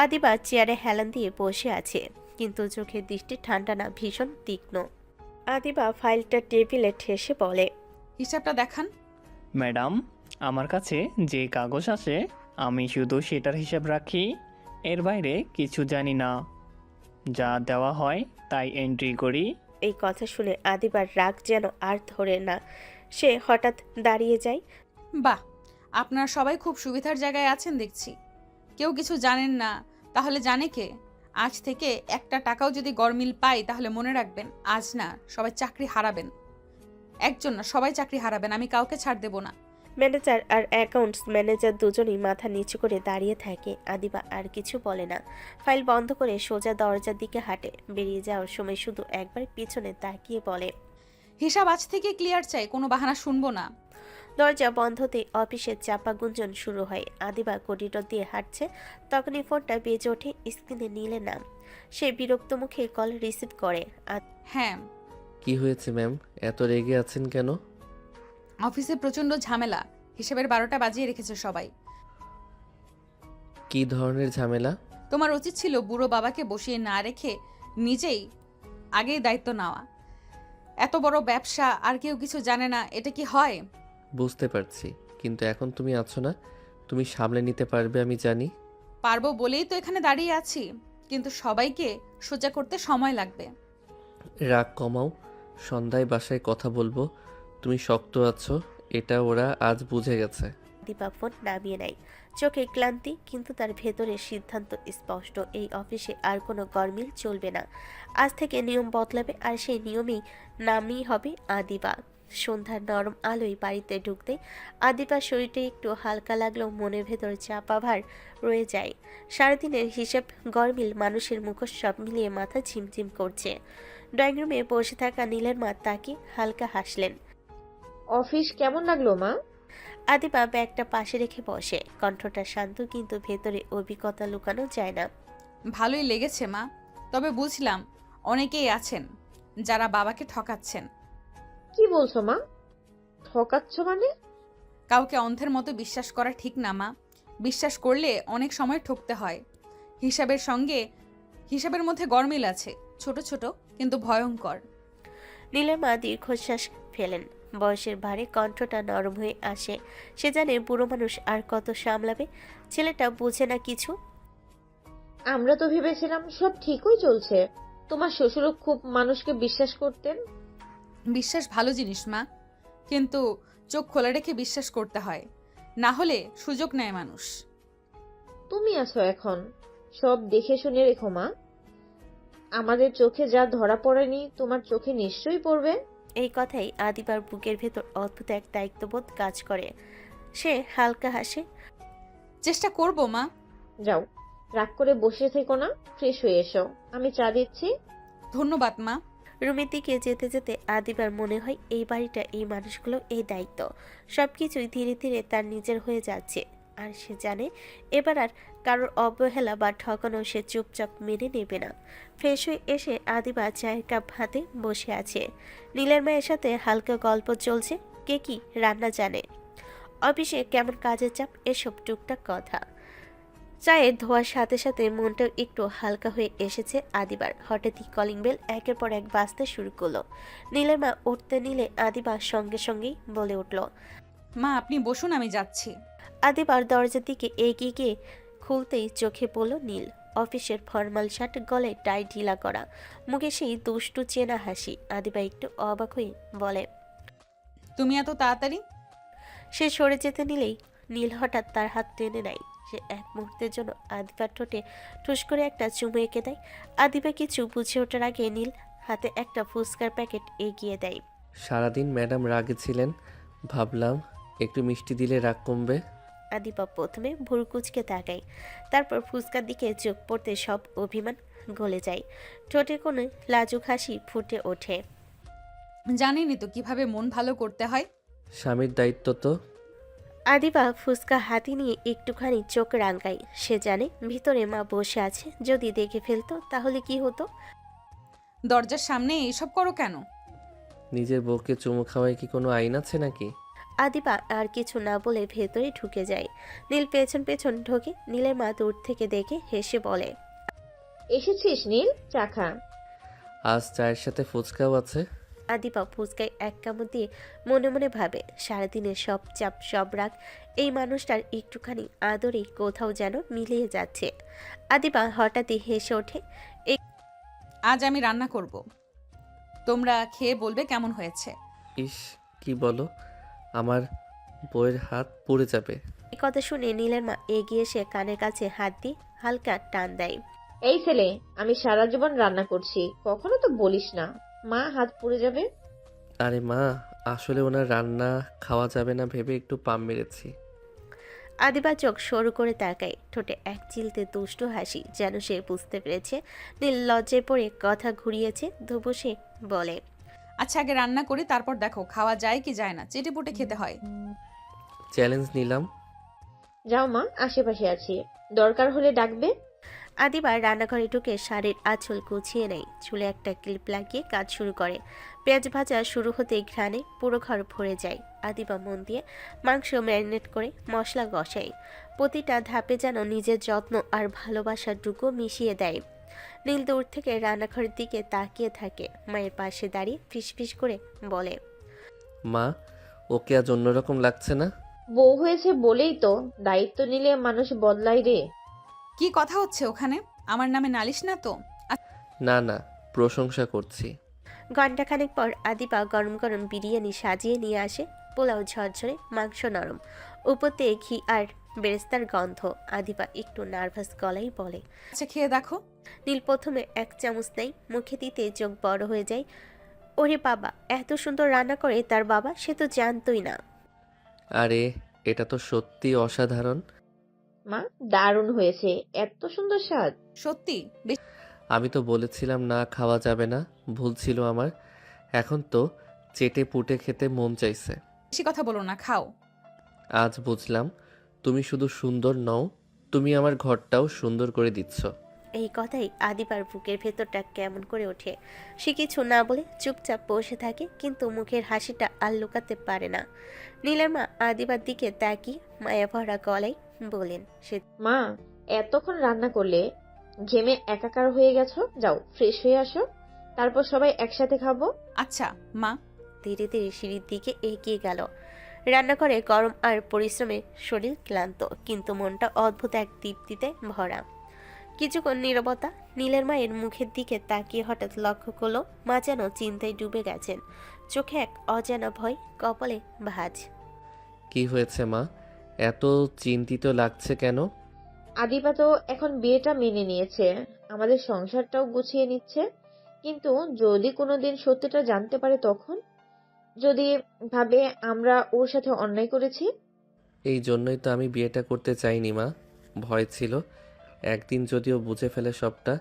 আদিবা চেয়ারে হেলান দিয়ে বসে আছে, কিন্তু চোখের দৃষ্টি ঠান্ডা না, ভীষণ তীক্ষ্ণ। আদিবা ফাইলটা টেবিলে ঠেসে বলে, হিসাবটা দেখান। ম্যাডাম, আমার কাছে যে কাগজ আছে আমি শুধু সেটার হিসাব রাখি, এর বাইরে কিছু জানি না। যা দেওয়া হয় তাই এন্ট্রি করি। এই কথা শুনে আদিবার রাগ যেন আর ধরে না। সে হঠাৎ দাঁড়িয়ে যায়। বাহ, আপনারা সবাই খুব সুবিধার জায়গায় আছেন দেখছি। কেউ কিছু জানেন না, তাহলে জানে কে? আজ থেকে একটা টাকাও যদি গরমিল পাই তাহলে মনে রাখবেন, আজ না সবাই চাকরি হারাবেন। একজন না, সবাই চাকরি হারাবেন। আমি কাউকে ছাড় দেব না। ম্যানেজার আর অ্যাকাউন্টস ম্যানেজার দুজনেই মাথা নিচু করে দাঁড়িয়ে থাকে। আদিবা আর কিছু বলে না। ফাইল বন্ধ করে সোজা দরজার দিকে হাঁটে। বেরিয়ে যাওয়ার সময় শুধু একবার পিছনে তাকিয়ে বলে, হিসাব আজ থেকে ক্লিয়ার চাই, কোনো বাহানা শুনবো না। দরজা বন্ধ হতে অফিসের চাপা গুঞ্জন শুরু হয়। আদিবা করিডোর দিয়ে হাঁটছে, তখনই ফোনটা বেজে ওঠে। স্ক্রিনে নীলের নাম। সে বিরক্ত মুখে কল রিসিভ করে। হ্যাঁ। কি হয়েছে ম্যাম, এত রেগে আছেন কেন? অফিসে প্রচন্ড ঝামেলা, হিসেবের 12টা বাজিয়ে রেখেছে সবাই। কি ধরনের ঝামেলা? তোমার উচিত ছিল বুড়ো বাবাকে বসিয়ে না রেখে নিজেই আগেই দায়িত্ব নেওয়া। এত বড় ব্যবসা আর কেউ কিছু জানে না, এটা কি হয়? বুঝতে পারছি, কিন্তু এখন তুমি আছো না, তুমি সামলে নিতে পারবে আমি জানি। পারবো বলেই তো এখানে দাঁড়িয়ে আছি, কিন্তু সবাইকে সোজা করতে সময় লাগবে। রাগ কমাও, সন্ধ্যায় বাসায় কথা বলবো। তুমি শক্ত আছো, এটা ওরা আজ বুঝে গেছে। দীপা ফোন নামিয়ে নেয়। চোখে ক্লান্তি, কিন্তু তার ভেতরের সিদ্ধান্ত স্পষ্ট। এই অফিসে আর কোনো গরমিল চলবে না। আজ থেকে নিয়ম বদলাবে, আর সেই নিয়মেই নামই হবে আদিবা। সন্ধ্যার নরম আলোয় বাড়িতে ঢুকতে আদিবার শরীরটা একটু হালকা লাগলেও মনের ভেতর চাপা ভার রয়ে যায়। সারাদিনের হিসেব, গরমিল, মানুষের মুখোশ সব মিলিয়ে মাথা ঝিমঝিম করছে। ড্রয়িং রুমে বসে থাকা নীলের মা তাকে হালকা হাসলেন। অফিস কেমন লাগলো মা? আদিবা ব্যাগটা পাশে রেখে বসে, কণ্ঠটা শান্ত কিন্তু ভেতরে অভিজ্ঞতা লুকানো যায় না। ভালোই লেগেছে মা, তবে বুঝলাম অনেকেই আছেন যারা বাবাকে ঠকাচ্ছেন। কি বলছো মা? ঠকাচ্ছ মানে? কাউকে অন্ধের মতো বিশ্বাস করা ঠিক না মা। বিশ্বাস করলে অনেক সময় ঠকতে হয়। হিসাবের মধ্যে গরমিল আছে, ছোট ছোট কিন্তু ভয়ঙ্কর। নীলের মা দীর্ঘশ্বাস ফেলেন, বয়সের ভারে কণ্ঠটা নরম হয়ে আসে। সে জানে বুড়ো মানুষ আর কত সামলাবে, ছেলেটা বোঝে না কিছু। আমরা তো ভেবেছিলাম সব ঠিকই চলছে। তোমার শ্বশুরও খুব মানুষকে বিশ্বাস করতেন। বিশ্বাস ভালো জিনিস মা, কিন্তু চোখ খোলা রেখে বিশ্বাস করতে হয়, না হলে সুযোগ নেয় মানুষ। তুমি আছো এখন, সব দেখে শুনে রেখো মা। আমাদের চোখে যা ধরা পড়েনি তোমার চোখে নিশ্চয়ই পড়বে। এই কথাই আদিবার বুকের ভেতর অদ্ভুত এক দায়িত্ববোধ কাজ করে। সে হালকা হাসে। চেষ্টা করব মা। যাও, রাগ করে বসে থেকো না, ফ্রেশ হয়ে এসো, আমি চা দিচ্ছি। ধন্যবাদ মা। রুমের দিকে যেতে যেতে আদিবার মনে হয় এই বাড়িটা, এই মানুষগুলো, এই দায়িত্ব সবকিছুই ধীরে ধীরে তার নিজের হয়ে যাচ্ছে। আর সে জানে এবার আর কারোর অবহেলা বা ঠকানো সে চুপচাপ মেনে নেবে না। ফ্রেশ হয়ে এসে আদিবা চায়ের কাপ হাতে বসে আছে। নীলের মায়ের সাথে হালকা গল্প চলছে, কে কি রান্না জানে, অফিসে কেমন কাজের চাপ, এসব টুকটাক কথা। চায়ের ধোয়ার সাথে সাথে মনটাও একটু হালকা হয়ে এসেছে আদিবার। হঠাৎই কলিং বেল একের পর এক বাজতে শুরু করলো। নীলের মা উঠতে নিলে আদিবার সঙ্গে সঙ্গেই বলে উঠল, মা আপনি বসুন, আমি যাচ্ছি। আদিবার দরজার দিকে এগিয়ে গিয়ে খুলতেই চোখে পড়ল নীল। অফিসের ফর্মাল শার্ট, গলায় টাই ঢিলা করা, মুখে সেই দুষ্টু চেনা হাসি। আদিবা একটু অবাক হয়ে বলে, তুমি এত তাড়াতাড়ি? সে সরে যেতে নিলেই নীল হঠাৎ তার হাত টেনে নেয়। সে এক মুহূর্তের জন্য আদিবার ঠোঁটে ঠুস করে একটা চুমু এঁকে দেয়। আদিবা কিছু বুঝে ওঠার আগে নীল হাতে একটা ফুচকার প্যাকেট এগিয়ে দেয়। সারাদিন ম্যাডাম রাগে ছিলেন, ভাবলাম একটু মিষ্টি দিলে রাগ কমবে। আদিবা প্রথমে ভুরু কুঁচকে তাকায়, তারপর ফুচকার দিকে চোখ পড়তে সব অভিমান গলে যায়। ঠোঁটে কোনো লাজুক হাসি ফুটে ওঠে। জানিনি তো কিভাবে মন ভালো করতে হয়। স্বামীর দায়িত্ব তো। আদিবা ফুচকা হাতি নিয়ে একটুখানি চোখ রাঙায়। সে জানে ভিতরে মা বসে আছে, যদি দেখে ফেলতো তাহলে কি হতো। দরজার সামনে এইসব করো কেন? নিজের বউকে চুমু খাওয়ায় কি কোনো আইন আছে নাকি? আদিবা আর কিছু না বলে ভেতরে ঢুকে যায়। নীল পেছন পেছন ঢোকে। নীলের মা দূর থেকে দেখে হেসে বলে, এসেছিস নীল, চা খা। আজ চায়ের সাথে ফুচকাও আছে। আদিবা ফুচকায় এক কামড় দিয়ে মনে মনে ভাবে, সারাদিনের সব চাপ, সব রাগ এই মানুষটার একটুখানি আদরেই কোথাও যেন মিলিয়ে যাচ্ছে। আদিবা হঠাৎই হেসে ওঠে। আজ আমি রান্না করব, তোমরা খেয়ে বলবে কেমন হয়েছে। ইস, কি বলো, আমার বউয়ের হাত পুড়ে যাবে। এই কথা শুনে নীলের মা এগিয়ে এসে কানের কাছে হাত দিয়ে হালকা টান দেয়। এই ছেলে, আমি সারা জীবন রান্না করছি, কখনো তো বলিস না মা হাত পুড়ে যাবে। আরে মা, আসলে ওনার রান্না খাওয়া যাবে না ভেবে একটু পাম মেরেছি। আদিবা চোখ সরু করে তাকায়, ঠোঁটে এক চিলতে দুষ্টু হাসি, যেন সে বুঝতে পেরেছে নীল লজ্জায় পড়ে কথা ঘুরিয়েছে। ধুবু সে বলে, আচ্ছা আগে রান্না করি, তারপর দেখো খাওয়া যায় কি যায় না, চেটে পুটে খেতে হয়। চ্যালেঞ্জ নিলাম। যাও মা, আশেপাশে আছি, দরকার হলে ডাকবে। আদিবা রান্নাঘরে ঢুকে শাড়ির আঁচল গুছিয়ে নেয়, চুলে একটা ক্লিপ লাগিয়ে কাজ শুরু করে। পেঁয়াজ ভাজা শুরু হতে ঘ্রাণে পুরো ঘর ভরে যায়। আদিবা মন দিয়ে মাংস ম্যারিনেট করে মশলা কষায়, প্রতিটা ধাপে যেন নিজের যত্ন আর ভালোবাসার টুকু মিশিয়ে দেয়। নীল দূর থেকে রান্নাঘরের দিকে তাকিয়ে থাকে, মায়ের পাশে দাঁড়িয়ে ফিসফিস করে বলে, মা, ওকে আজ অন্যরকম লাগছে না? বউ হয়েছে বলেই তো দায়িত্ব নিলে মানুষ বদলায় রে। কি কথা হচ্ছে ওখানে? আমার নামে নালিশ না তো? না না, প্রশংসা করছি। ঘণ্টাখানেক পর আদিবা গরম গরম বিরিয়ানি সাজিয়ে নিয়ে আসে। পোলাও ঝরঝরে, মাংস নরম, উপর দিয়ে ঘি আর বেরেস্তার গন্ধ। আদিবা একটু নার্ভাস গলায় বলে, আচ্ছা খেয়ে দেখো। নীল প্রথমে এক চামচ নেয়, মুখে দিতে চোখ বড় হয়ে যায়। ওরে বাবা, এত সুন্দর রান্না করে তার বাবা, সে তো জানতই না। আরে, এটা তো সত্যি অসাধারণ। মা, দারুণ হয়েছে, এত সুন্দর স্বাদ। সত্যি? আমি তো বলেছিলাম না খাওয়া যাবে না, ভুল ছিল আমার। এখন তো চেটে পুটে খেতে মন চাইছে। বেশি কথা বলো না, খাও। আজ বুঝলাম তুমি শুধু সুন্দর নও, তুমি আমার ঘরটাও সুন্দর করে দিচ্ছ। এই কথাই আদিবার বুকের ভেতরটা কেমন করে ওঠে। সে কিছু না বলে চুপচাপ বসে থাকে, কিন্তু মুখের হাসিটা আর লুকাতে পারে না। নীলের মা আদিবার দিকে তাকিয়ে মায়া ভরা গলায় বলেন, সে মা, এতক্ষণ রান্না করলে ঘেমে একাকার হয়ে গেছো, যাও ফ্রেশ হয়ে আসো, তারপর সবাই একসাথে খাবো। আচ্ছা মা। ধীরে ধীরে সিঁড়ির দিকে এগিয়ে গেল। রান্নাঘরে গরম আর পরিশ্রমে শরীর ক্লান্ত, কিন্তু মনটা অদ্ভুত এক তৃপ্তিতে ভরা। কিছুক্ষণ নীরবতা। নীলের মায়ের মুখের দিকে তাকিয়ে হঠাৎ লক্ষ্য করলো মা যেন চিন্তায় ডুবে গেছেন। চোখে এক অজানা ভয়, কপালে ভাঁজ। কি হয়েছে মা, এত চিন্তিত লাগছে কেন? আদিবা তো এখন বিয়েটা মেনে নিয়েছে, আমাদের সংসারটাও গুছিয়ে নিচ্ছে, কিন্তু যদি কোনোদিন সত্যিটা জানতে পারে, তখন যদি ভাবে আমরা ওর সাথে অন্যায় করেছি। এই জন্যই তো আমি বিয়েটা করতে চাইনি মা, ভয় ছিল একদিন যদিও বুঝে ফেলে সবটা,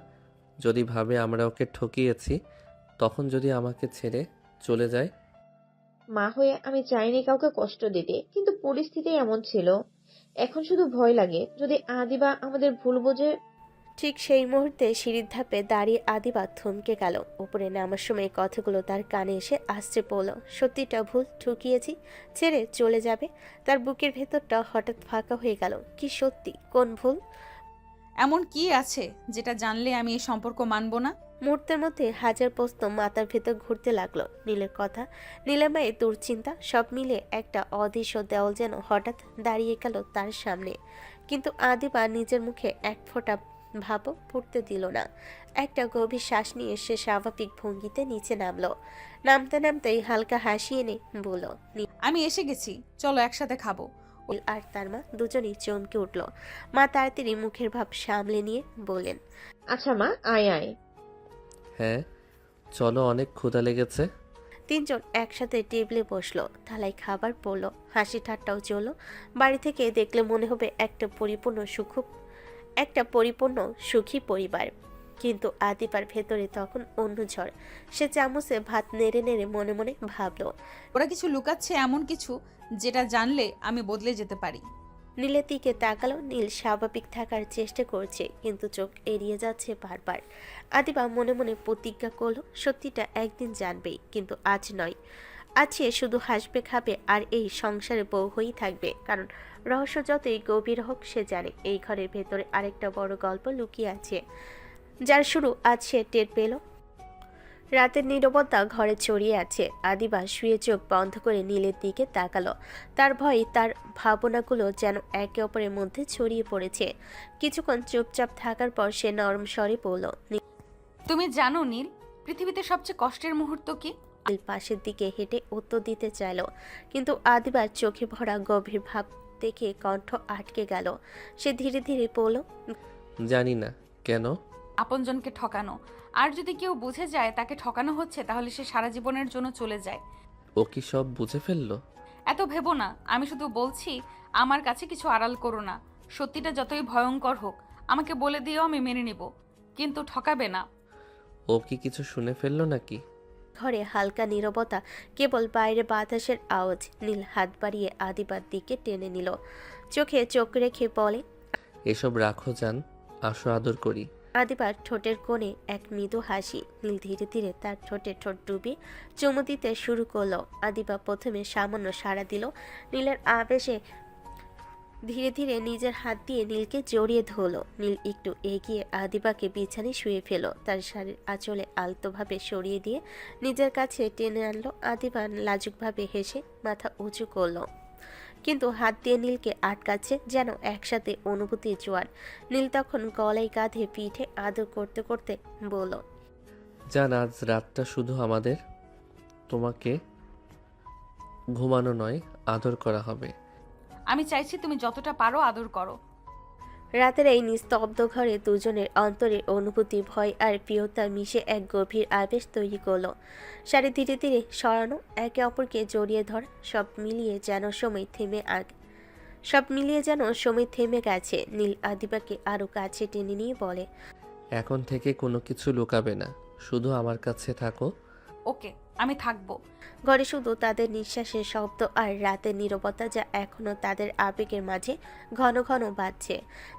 যদি ভাবে আমরা ওকে ঠকিয়েছি, তখন যদি আমাকে ছেড়ে চলে যায়। মা হয়ে আমি চাইনি কাউকে কষ্ট দিতে, কিন্তু পরিস্থিতি এমন ছিল। এখন শুধু ভয় লাগে যদি আদিবা আমাদের ভুল বোঝে। ঠিক সেই মুহূর্তে সিঁড়ির ধাপে দাঁড়িয়ে আদিবা থমকে গেল। উপরে নামার সময় কথাগুলো তার কানে এসে আসছে পড়ল। সত্যিটা ভুল, ঠকিয়েছি, ছেড়ে চলে যাবে। তার বুকের ভেতরটা হঠাৎ ফাঁকা হয়ে গেল। কি সত্যি, কোন ভুল? এমন কি আছে যেটা জানলে আমি এই সম্পর্ক মানব না? মুহূর্তের মধ্যে হাজার প্রশ্ন মাথার ভেতর ঘুরতে লাগলো। নীলের কথা, নীলের মায়ের দুশ্চিন্তা, সব মিলে একটা অদৃশ্য দেওয়াল যেন হঠাৎ দাঁড়িয়ে গেল তার সামনে। কিন্তু আদিবা নিজের মুখে এক ফোঁটা ভাবও ফুটতে দিল না। একটা গভীর শ্বাস নিয়ে সে স্বাভাবিক ভঙ্গিতে নিচে নামলো। নামতে নামতেই হালকা হাসি এনে বলল, আমি এসে গেছি, চলো একসাথে খাবো। নীল আর তার মা দুজনেই চমকে উঠল। মা তাড়াতাড়ি মুখের ভাব সামলে নিয়ে বললেন, আচ্ছা মা, আয় আয়। হ্যাঁ চলো, অনেক ক্ষুধা লেগেছে। তিনজন একসাথে টেবিলে বসলো। থালায় খাবার পড়লো, হাসি ঠাট্টাও চললো। বাড়ি থেকে দেখলে মনে হবে একটা পরিপূর্ণ সুখী পরিবার। কিন্তু আদিবার ভেতরে তখন অন্য ঝড়। সে চামচে ভাত নেড়ে নেড়ে মনে মনে ভাবলো, ওরা কিছু লুকাচ্ছে, এমন কিছু যেটা জানলে আমি বদলে যেতে পারি। নীলের দিকে তাকালো। নীল স্বাভাবিক থাকার চেষ্টা করছে, কিন্তু চোখ এড়িয়ে যাচ্ছে বারবার। আদিবা মনে মনে প্রতিজ্ঞা করলো সত্যিটা একদিন জানবেই, কিন্তু আজ নয়। আজ সে শুধু হাসবে, খাবে আর এই সংসারে বউ হয়েই থাকবে। কারণ রহস্য যতই গভীর হোক, সে জানে এই ঘরের ভেতরে আরেকটা বড় গল্প লুকিয়ে আছে, যার শুরু আজ সে টের পেল। রাতের নীরবতা ঘরে ছড়িয়ে আছে। আদিবা শুয়ে চোখ বন্ধ করে নীলের দিকে তাকালো। তার ভয়, তার ভাবনাগুলো যেন একে অপরের মধ্যে ছড়িয়ে পড়েছে। কিছুক্ষণ চুপচাপ থাকার পর সে নরম স্বরে বলল, তুমি জানো নীল, পৃথিবীতে সবচেয়ে কষ্টের মুহূর্ত কি? নীল পাশের দিকে হেঁটে উত্তর দিতে চাইল, কিন্তু আদিবার চোখে ভরা গভীর ভাব দেখে কণ্ঠ আটকে গেল। সে ধীরে ধীরে বলল, জানি না। কেন? আপনজনকে ঠকানো, আর যদি কেউ বুঝে যায় তাকে ঠকানো হচ্ছে, তাহলে সে সারা জীবনের জন্য চলে যায়। ও কি সব বুঝে ফেললো? এত ভেবো না, আমি শুধু বলছি আমার কাছে কিছু আড়াল করো না। সত্যিটা যতই ভয়ঙ্কর হোক আমাকে বলে দিও, আমি মেনে নিব, কিন্তু ঠকাবে না। ও কি কিছু শুনে ফেললো নাকি? ঘরে হালকা নীরবতা, কেবল বাইরে বাতাসের আওয়াজ। নীল হাত বাড়িয়ে আদিবার দিকে টেনে নিল, চোখে চোখ রেখে বলে, এসব রাখো যান, আসো আদর করি। আদিবার ঠোঁটের কোণে এক মৃদু হাসি। নীল ধীরে ধীরে তার ঠোঁটে ঠোঁট ডুবিয়ে চুমু দিতে শুরু করলো। আদিবা প্রথমে সামান্য সাড়া দিল। নীলের আবেশে ধীরে ধীরে নিজের হাত দিয়ে নীলকে জড়িয়ে ধরলো। নীল একটু এগিয়ে আদিবাকে বিছানায় শুয়ে ফেল, তার শাড়ির আঁচলে আলতোভাবে সরিয়ে দিয়ে নিজের কাছে টেনে আনলো। আদিবা লাজুকভাবে হেসে মাথা উঁচু করলো, কিন্তু হাত দিয়ে নীলকে আটকাচ্ছে, যেন একসাথে অনুভূতির জোয়ার। নীল তখন গলায়, কাঁধে, পিঠে আদর করতে করতে বলল, জান, আজ রাতটা শুধু আমাদের, তোমাকে ঘুমানো নয়, আদর করা হবে। আমি চাইছি তুমি যতটা পারো আদর করো। রাতের এই নিস্তব্ধ ঘরে দুজনের অন্তরের অনুভূতি, ভয় আর প্রিয়তা মিশে এক গভীর আবেশ তৈরি করলো। শাড়ি ধীরে ধীরে সরানো, একে অপরকে জড়িয়ে ধরা, সব মিলিয়ে যেন সময় থেমে গেছে। নীল আদিবাকে আরো কাছে টেনে নিয়ে বলে, এখন থেকে কোনো কিছু লুকাবে না, শুধু আমার কাছে থাকো। ওকে, আমি থাকবো। ঘরে শুধু তাদের নিঃশ্বাসের শব্দ আর রাতের নীরবতা, যা এখনো তাদের আবেগের মাঝে ঘন ঘন বাজছে,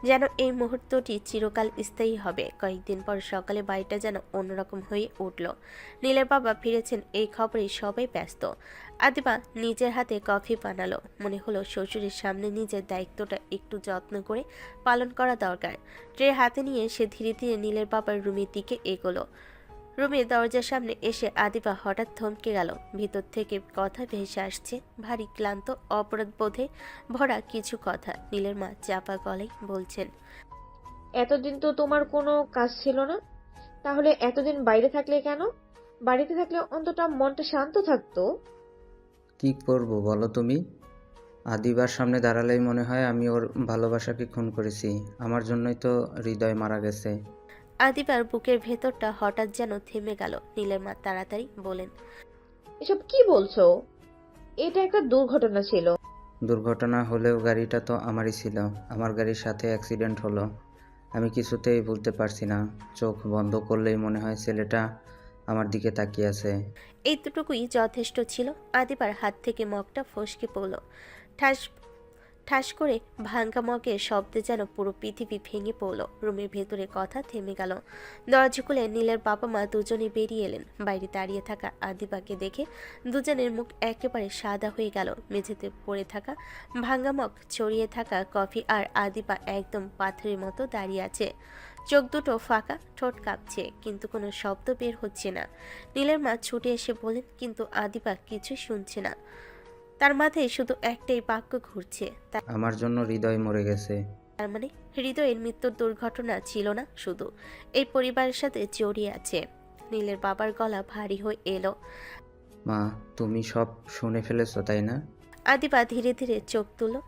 যেন এই মুহূর্তটি চিরকাল স্থায়ী হবে। কয়েকদিন পর সকালে বাড়িটা যেন অন্যরকম হয়ে উঠল। নীলের বাবা ফিরেছেন এই খবরে সবাই ব্যস্ত। আদিবা নিজের হাতে কফি বানালো। মনে হলো শ্বশুরের সামনে নিজের দায়িত্বটা একটু যত্ন করে পালন করা দরকার। ট্রে হাতে নিয়ে সে ধীরে ধীরে নীলের বাবার রুমের দিকে এগোলো। রুমের দরজার সামনে এসে আদিবা হঠাৎ থমকে গেল। ভিতর থেকে কথা ভেসে আসছে, ভারী ক্লান্ত, অপরাধ বোধে ভরা কিছু কথা। নীলের মা চাপা গলায় বলছেন, এতদিন তো তোমার কোনো কাজ ছিল না, তাহলে এতদিন বাইরে থাকলে কেন? বাড়িতে থাকলে অন্তত মনটা শান্ত থাকতো। কি করব বলো তুমি? আদিবার সামনে দাঁড়ালেই মনে হয় আমি ওর ভালোবাসাকে খুন করেছি। আমার জন্যই তো হৃদয় মারা গেছে। আদিবার বুকের ভেতরটা হঠাৎ যেন থেমে গেল। নীলের মা তাড়াতাড়ি বলেন, এসব কি বলছো? এটা একটা দুর্ঘটনা ছিল। দুর্ঘটনা হলেও গাড়িটা তো আমারই ছিল। আমার গাড়ির সাথে অ্যাক্সিডেন্ট হলো। আমি কিছুতেই ভুলতে পারছি না। চোখ বন্ধ করলেই মনে হয় ছেলেটা আমার দিকে তাকিয়ে আছে। এইটুকুই যথেষ্ট ছিল। আদিবার হাত থেকে মগটা ফসকে পড়ল। ঠাস ঠাস করে ভাঙ্গা মগের শব্দে যেন পুরো পৃথিবী ভেঙে পড়ল। রুমের ভেতরে কথা থেমে গেল। দরজা খুলে নীলের বাবা মা দুজনে বেরিয়ে এলেন। বাইরে দাঁড়িয়ে থাকা আদিবাকে দেখে দুজনের মুখ একেবারে সাদা হয়ে গেল। মেঝেতে পড়ে থাকা ভাঙ্গা মগ, ছড়িয়ে থাকা কফি, আর আদিবা একদম পাথরের মতো দাঁড়িয়ে আছে। চোখ দুটো ফাঁকা, ঠোঁট কাঁপছে, কিন্তু কোনো শব্দ বের হচ্ছে না। নীলের মা ছুটে এসে বলেন, কিন্তু আদিবা কিছু শুনছে না। তার মাথায় শুধু একটাই বাক্য ঘুরছে, আমার জন্য হৃদয় মরে গেছে। তার মানে হৃদয়ের মৃত্যুর দুর্ঘটনা ছিল না, শুধু এই পরিবারের সাথে জড়িয়ে আছে। নীলের বাবার গলা ভারী হয়ে এলো। মা, তুমি সব শুনে ফেলেছো তাই না? আদিবা ধীরে ধীরে চোখ তুলো।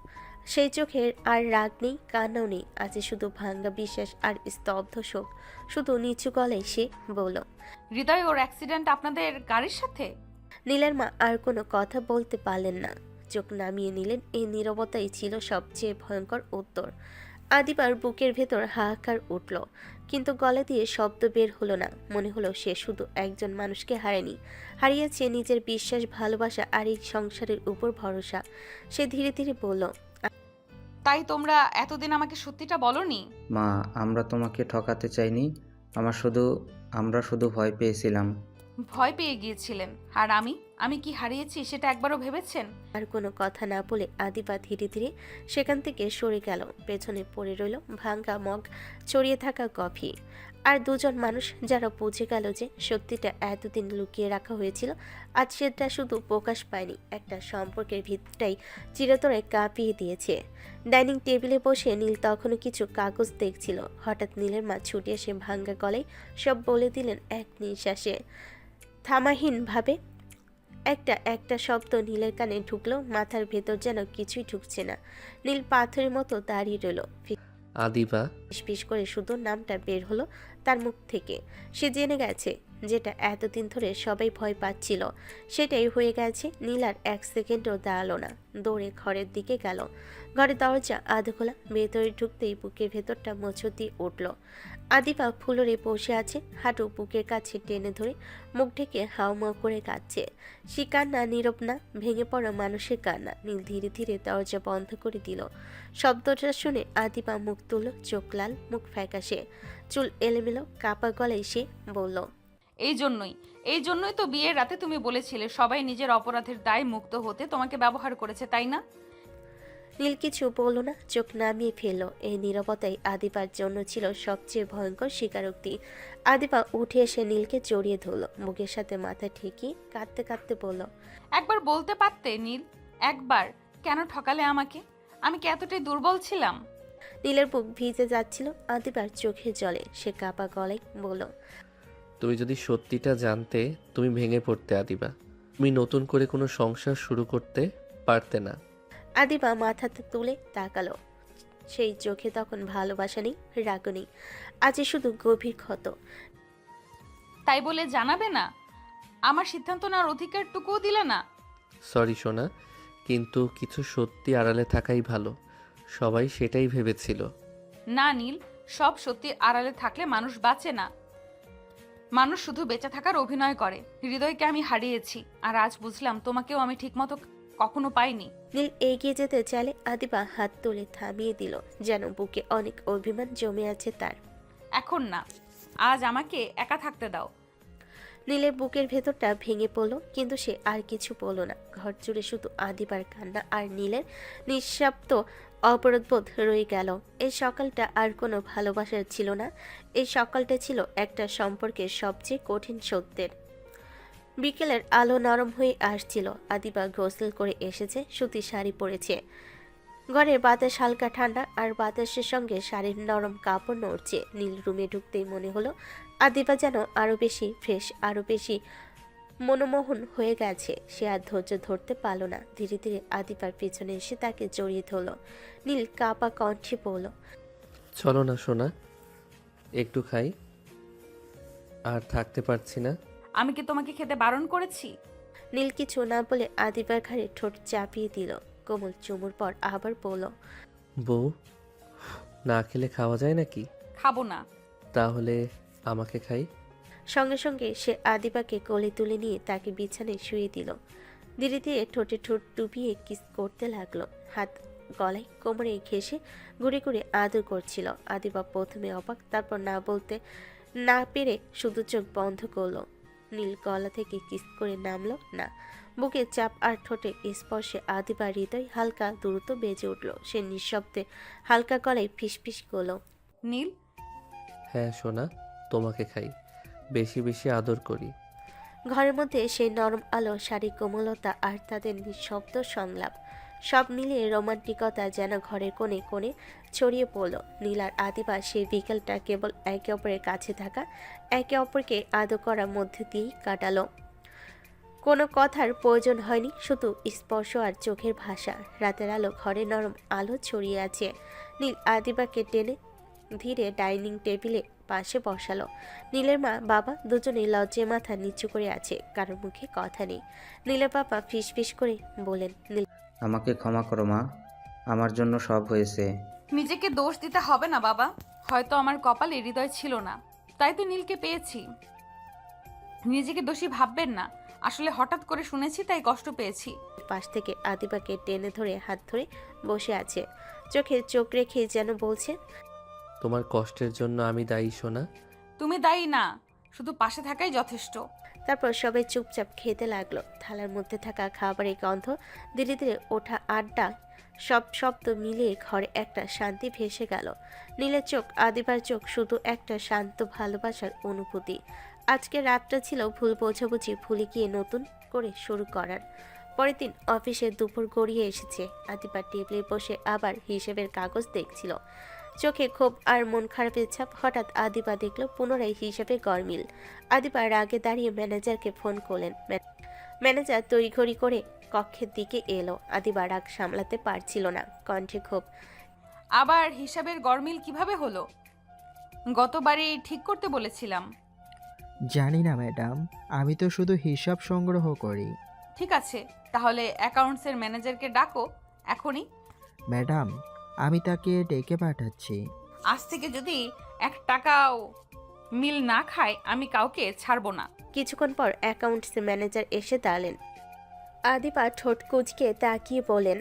সেই চোখের আর রাগ নেই, কান্নাও নেই, আছে শুধু ভাঙ্গা বিশ্বাস আর স্তব্ধ শোক। শুধু নিচু গলায় সে বলল, হৃদয়, ওর অ্যাক্সিডেন্ট আপনাদের গাড়ির সাথে? নীলের মা আর কোনো কথা বলতে পারলেন না, চোখ নামিয়ে নিলেন। এই নীরবতাই ছিল সবচেয়ে ভয়ঙ্কর উত্তর। আদিবার বুকের ভেতর হাহাকার উঠল, কিন্তু গলা দিয়ে শব্দ বের হলো না। মনে হলো সে শুধু একজন মানুষকে হারায়নি, হারিয়েছে নিজের বিশ্বাস, ভালোবাসা আর এই সংসারের উপর ভরসা। সে ধীরে ধীরে বলল, তাই তোমরা এতদিন আমাকে সত্যিটা বলনি? মা, আমরা তোমাকে ঠকাতে চাইনি। আমরা শুধু ভয় পেয়েছিলাম। ভয় পেয়ে গিয়েছিলেন? আর আমি কি হারিয়েছি সেটা একবারও ভেবেছেন? আর কোনো কথা না বলে আদিবা ধীরে ধীরে সেখান থেকে সরে গেল। পেছনে পড়ে রইল ভাঙ্গা মগ, ছড়িয়ে থাকা কফি, আর দুজন মানুষ যারা বুঝে গেল যে সত্যিটা এতদিন লুকিয়ে রাখা হয়েছিল। আজ সেটা শুধু প্রকাশ পায়নি, একটা সম্পর্কের ভিতটাই চিরতরে কাঁপিয়ে দিয়েছে। ডাইনিং টেবিলে বসে নীল তখনও কিছু কাগজ দেখছিল। হঠাৎ নীলের মা ছুটে এসে ভাঙ্গা গলায় সব বলে দিলেন এক নিঃশ্বাসে, থামাহীনভাবে। একটা একটা শব্দ নীলের কানে ঢুকলো, মাথার ভেতর যেন কিছুই ঢুকছে না। নীল পাথরের মতো দাঁড়িয়ে রইল। আদিবা। ফিসফিস করে শুধু নামটা বের হলো তার মুখ থেকে। সে জেনে গেছে যেটা এতদিন ধরে সবাই ভয় পাচ্ছিল, সেটাই হয়ে গেছে। নীল আর এক সেকেন্ডও দাঁড়ালো না, দৌড়ে ঘরের দিকে গেল। ঘরের দরজা আধ খোলা, ভেতরে ঢুকতেই বুকের ভেতরটা মোচড় দিয়ে উঠল। আদিবা ফুলরে বসে আছে, হাঁটু বুকের কাছে টেনে ধরে মুখ ঢেকে হাউমাউ করে কাঁদছে। সে কান্না নীরব না, ভেঙে পড়া মানুষের কান্না। নীল ধীরে ধীরে দরজা বন্ধ করে দিল। শব্দটা শুনে আদিবা মুখ তুলল, চোখ লাল, মুখ ফ্যাকাশে, চুল এলোমেলো, কাপা গলায় সে বলল, এই জন্যই তো বিয়ের রাতে তুমি বলেছিলে সবাই নিজের অপরাধের দায় মুক্ত হতে তোমাকে ব্যবহার করেছে, তাই না? নীল কিছু বলল না, চোখ নামিয়ে ফেলল। এই নীরবতাই আদিবার জন্য ছিল সবচেয়ে ভয়ঙ্কর স্বীকারোক্তি। আদিবা উঠে এসে নীলকে জড়িয়ে ধরল, বুকের সাথে মাথা ঠেকিয়ে কাঁদতে কাঁদতে বলল, একবার বলতে পারতে নীল, একবার। কেন ঠকালে আমাকে? আমি কি এতটাই দুর্বল ছিলাম? নীলের বুক ভিজে যাচ্ছিল আদিবার চোখে জলে। সে কাপা গলায় বলল, তুমি যদি সত্যিটা জানতে তুমি ভেঙে পড়তে আদিবা। তুমি নতুন করে কোনো সংসার শুরু করতে পারতে না। আদিবা মাথাতে তুলে তাকালো। সেই চোখে তখন ভালোবাসা নেই, রাগ নেই, আজ শুধু গভীর ক্ষত। তাই বলে জানাবে না? আমার সিদ্ধান্ত নেওয়ার অধিকারটুকুও দিলে না। সরি সোনা, কিন্তু কিছু সত্যি আড়ালে থাকাই ভালো। সবাই সেটাই ভেবেছিল। না নীল, সব সত্যির আড়ালে থাকলে মানুষ বাঁচে না, মানুষ শুধু বেঁচে থাকার অভিনয় করে। হৃদয়কে আমি হারিয়েছি, আর আজ বুঝলাম তোমাকেও আমি ঠিকমতো কখনো পাইনি। নীল এগিয়ে যেতে চাইলে আদিবা হাত তুলে থামিয়ে দিল, যেন বুকে অনেক অভিমান জমে আছে তার। এখন না, আজ আমাকে একা থাকতে দাও। নীলের বুকের ভেতরটা ভেঙে পড়ল, কিন্তু সে আর কিছু বলল না। ঘর জুড়ে শুধু আদিবার কান্না আর নীলের নিঃশব্দ অপরাধবোধ রয়ে গেল। এই সকালটা আর কোনো ভালোবাসার ছিল না, এই সকালটা ছিল একটা সম্পর্কের সবচেয়ে কঠিন সত্যের। বিকেলের আলো নরম হয়ে আসছিল। আদিবা গোসল করে এসেছে, সুতি শাড়ি পরেছে। ঘরের বাতাস হালকা ঠান্ডা, আর বাতাসের সঙ্গে শাড়ির নরম কাপড় নড়ছে। নীল রুমে ঢুকতেই মনে হলো আদিবা যেন আরো বেশি ফ্রেশ, আরো বেশি মনমোহন হয়ে গেছে। সে আর ধৈর্য ধরতে পারল না, ধীরে ধীরে আদিবার পিছনে এসে তাকে জড়িয়ে ধরল। নীল কাপা কণ্ঠে বলল, চলো না সোনা, একটু খাই, আর থাকতে পারছি না। আমি কি তোমাকে খেতে বারণ করেছি? নীল কিছু না বলে আদিবার ঘাড়ে ঠোঁট চাপিয়ে দিল। কোমল চুমুর পর আবার বলল, বউ, না খেলে খাওয়া যায় নাকি? খাবো না। তাহলে আমাকে খাই। সঙ্গে সঙ্গে সে আদিবাকে কোলে তুলে নিয়ে তাকে বিছানায় শুয়ে দিল। ধীরে ধীরে ঠোঁটে ঠোঁট ডুবিয়ে কিস করতে লাগলো। হাত গলায় কোমরে ঘেঁষে ঘুরে ঘুরে আদর করছিল। আদিবা প্রথমে অবাক, তারপর না বলতে না পেরে শুধু চোখ বন্ধ করলো। নীল গলা থেকে কিস করে নামলো না। বুকে চাপ আর ঠোঁটে স্পর্শে আদিবার হৃদয় হালকা দ্রুত বেজে উঠল। সে নিঃশব্দে হালকা গলায় ফিসফিস করলো, নীল। হ্যাঁ সোনা, তোমাকে খাই, বেশি বেশি আদর করি। ঘরের মধ্যে সেই নরম আলো, শাড়ি কোমলতা আর তাদের নিঃশব্দ সংলাপ, সব মিলিয়ে রোমান্টিকতা যেন ঘরের কোণে কোণে ছড়িয়ে পড়ল। নীল আর আদিবা সেই বিকেলটা কেবল একে অপরের কাছে থাকা, একে অপরকে আদর করার মধ্যে দিয়েই কাটালো। কোনো কথার প্রয়োজন হয়নি, শুধু স্পর্শ আর চোখের ভাষা। রাতের আলো, ঘরে নরম আলো ছড়িয়ে আছে। নীল আদিবাকে টেনে ধীরে ডাইনিং টেবিলে পাশে বসালো। নীলের মা বাবা দুজনেই লজ্জায় মাথা নিচু করে আছে, কারোর মুখে কথা নেই। নীলের বাবা ফিসফিস করে বলেন, নীল, আমাকে ক্ষমা করো মা, আমার জন্য সব হয়েছে। নিজেকে দোষ দিতে হবে না বাবা, হয়তো আমার কপালে হৃদয় ছিল না, তাই তো নীলকে পেয়েছি। নিজেকে দোষী ভাববেন না, আসলে হঠাৎ করে শুনেছি তাই কষ্ট পেয়েছি। পাশ থেকে আদিবাকে টেনে ধরে হাত ধরে বসে আছে, চোখে চোখ রেখে যেন বলছে, তোমার কষ্টের জন্য আমি দায়ী সোনা। তুমি দায়ী না, শুধু পাশে থাকাই যথেষ্ট। তারপর সবাই চুপচাপ খেতে লাগলো। থালার মধ্যে থাকা খাবারের গন্ধ, ধীরে ধীরে ওঠা আড্ডা, সব শব্দ মিলিয়ে ঘরে একটা শান্তি ভেসে গেল। নীলের চোখ, আদিবার চোখ, শুধু একটা শান্ত ভালোবাসার অনুভূতি। আজকে রাতটা ছিল ভুল বোঝাবুঝি ভুলে গিয়ে নতুন করে শুরু করার। পরের দিন অফিসে দুপুর গড়িয়ে এসেছে। আদিবা টেবিলে বসে আবার হিসেবের কাগজ দেখছিল, চোখে ক্ষোভ আর মন খারাপের ছাপ। হঠাৎ আদিবা দেখলো পুনরায় হিসেবে গরমিল। আদিবা রাগে দাঁড়িয়ে ম্যানেজারকে ফোন করলেন। ম্যানেজার তড়িঘড়ি করে কক্ষের দিকে এলো। আদিবা রাগ সামলাতে পারছিল না, কণ্ঠে ক্ষোভ, আবার হিসাবের গরমিল কিভাবে হলো? গতবারই ঠিক করতে বলেছিলাম। জানি না ম্যাডাম, আমি তো শুধু হিসাব সংগ্রহ করি। ঠিক আছে, তাহলে অ্যাকাউন্টসের ম্যানেজারকে ডাকো এখনই। ম্যাডাম, আমি তাকে ডেকে পাঠাচ্ছি। আজ থেকে যদি 1 টাকাও মিল না খায় আমি কাউকে ছাড়বো না। কিছুক্ষণ পর অ্যাকাউন্টস ম্যানেজার এসে দাঁড়ালেন। আদিবা ঠোঁট কুঁচকে তাকিয়ে বলেন,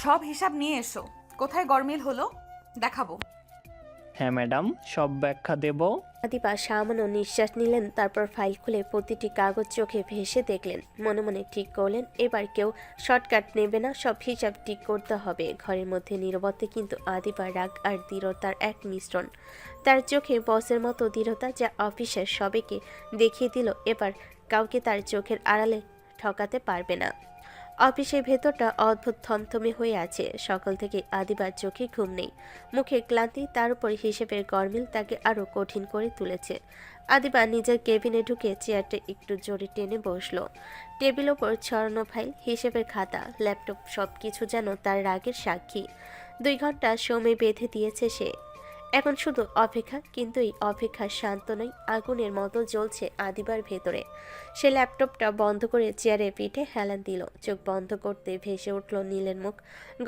সব হিসাব নিয়ে এসো, কোথায় গরমিল হলো দেখাবো। হ্যাঁ ম্যাডাম, সব ব্যাখ্যা দেব। আদিবা সামান্য নিঃশ্বাস নিলেন, তারপর ফাইল খুলে প্রতিটি কাগজ চোখে ভেসে দেখলেন। মনে মনে ঠিক করলেন এবার কেউ শর্টকাট নেবে না, সব হিসাব ঠিক করতে হবে। ঘরের মধ্যে নীরবতা, কিন্তু আদিবার রাগ আর দৃঢ়তার এক মিশ্রণ। তার চোখে বসের মতো দৃঢ়তা, যা অফিসের সবাইকে দেখিয়ে দিল এবার কাউকে তার চোখের আড়ালে ঠকাতে পারবে না। অফিসের ভেতরটা অদ্ভুত থমথমে হয়ে আছে। সকাল থেকে আদিবার চোখে ঘুম নেই, মুখে ক্লান্তি, তার উপর হিসেবের গরমিল তাকে আরো কঠিন করে তুলেছে। আদিবা নিজের কেবিনে ঢুকে চেয়ারটা একটু জোরে টেনে বসলো। টেবিল ওপর ছড়ানো ফাইল, হিসেবের খাতা, ল্যাপটপ, সবকিছু যেন তার রাগের সাক্ষী। 2 ঘন্টা সময় বেঁধে দিয়েছে সে। এখন শুধু অপেক্ষা, কিন্তু এই অপেক্ষা শান্ত নয়, আগুনের মতো জ্বলছে আদিবার ভেতরে। সে ল্যাপটপটা বন্ধ করে চেয়ারে পিঠে হেলান দিল। চোখ বন্ধ করতে ভেসে উঠল নীলের মুখ,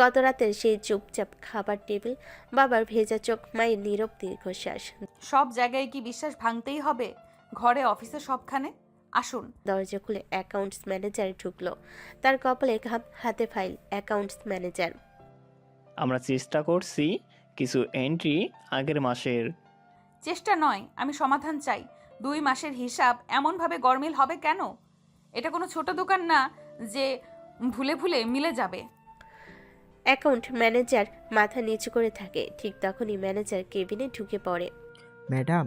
গত রাতের সেই চুপচাপ খাবার টেবিল, বাবার ভেজা চোখ, মায়ের নীরব দীর্ঘশ্বাস। সব জায়গায় কি বিশ্বাস ভাঙতেই হবে? ঘরে, অফিসে, সবখানে। আসুন। দরজা খুলে অ্যাকাউন্টস ম্যানেজার ঢুকলো, তার কপালে ঘাম, হাতে ফাইল। অ্যাকাউন্টস ম্যানেজার: আমরা চেষ্টা করছি কিছু এন্ট্রি আগের মাসের। চেষ্টা নয়, আমি সমাধান চাই। 2 মাসের হিসাব এমনভাবে গরমিল হবে কেন? এটা কোনো ছোট দোকান না যে ভুলে ভুলে মিলে যাবে। অ্যাকাউন্ট ম্যানেজার মাথা নিচু করে থাকে। ঠিক তখনই ম্যানেজার কেবিনে ঢুকে পড়ে। ম্যাডাম,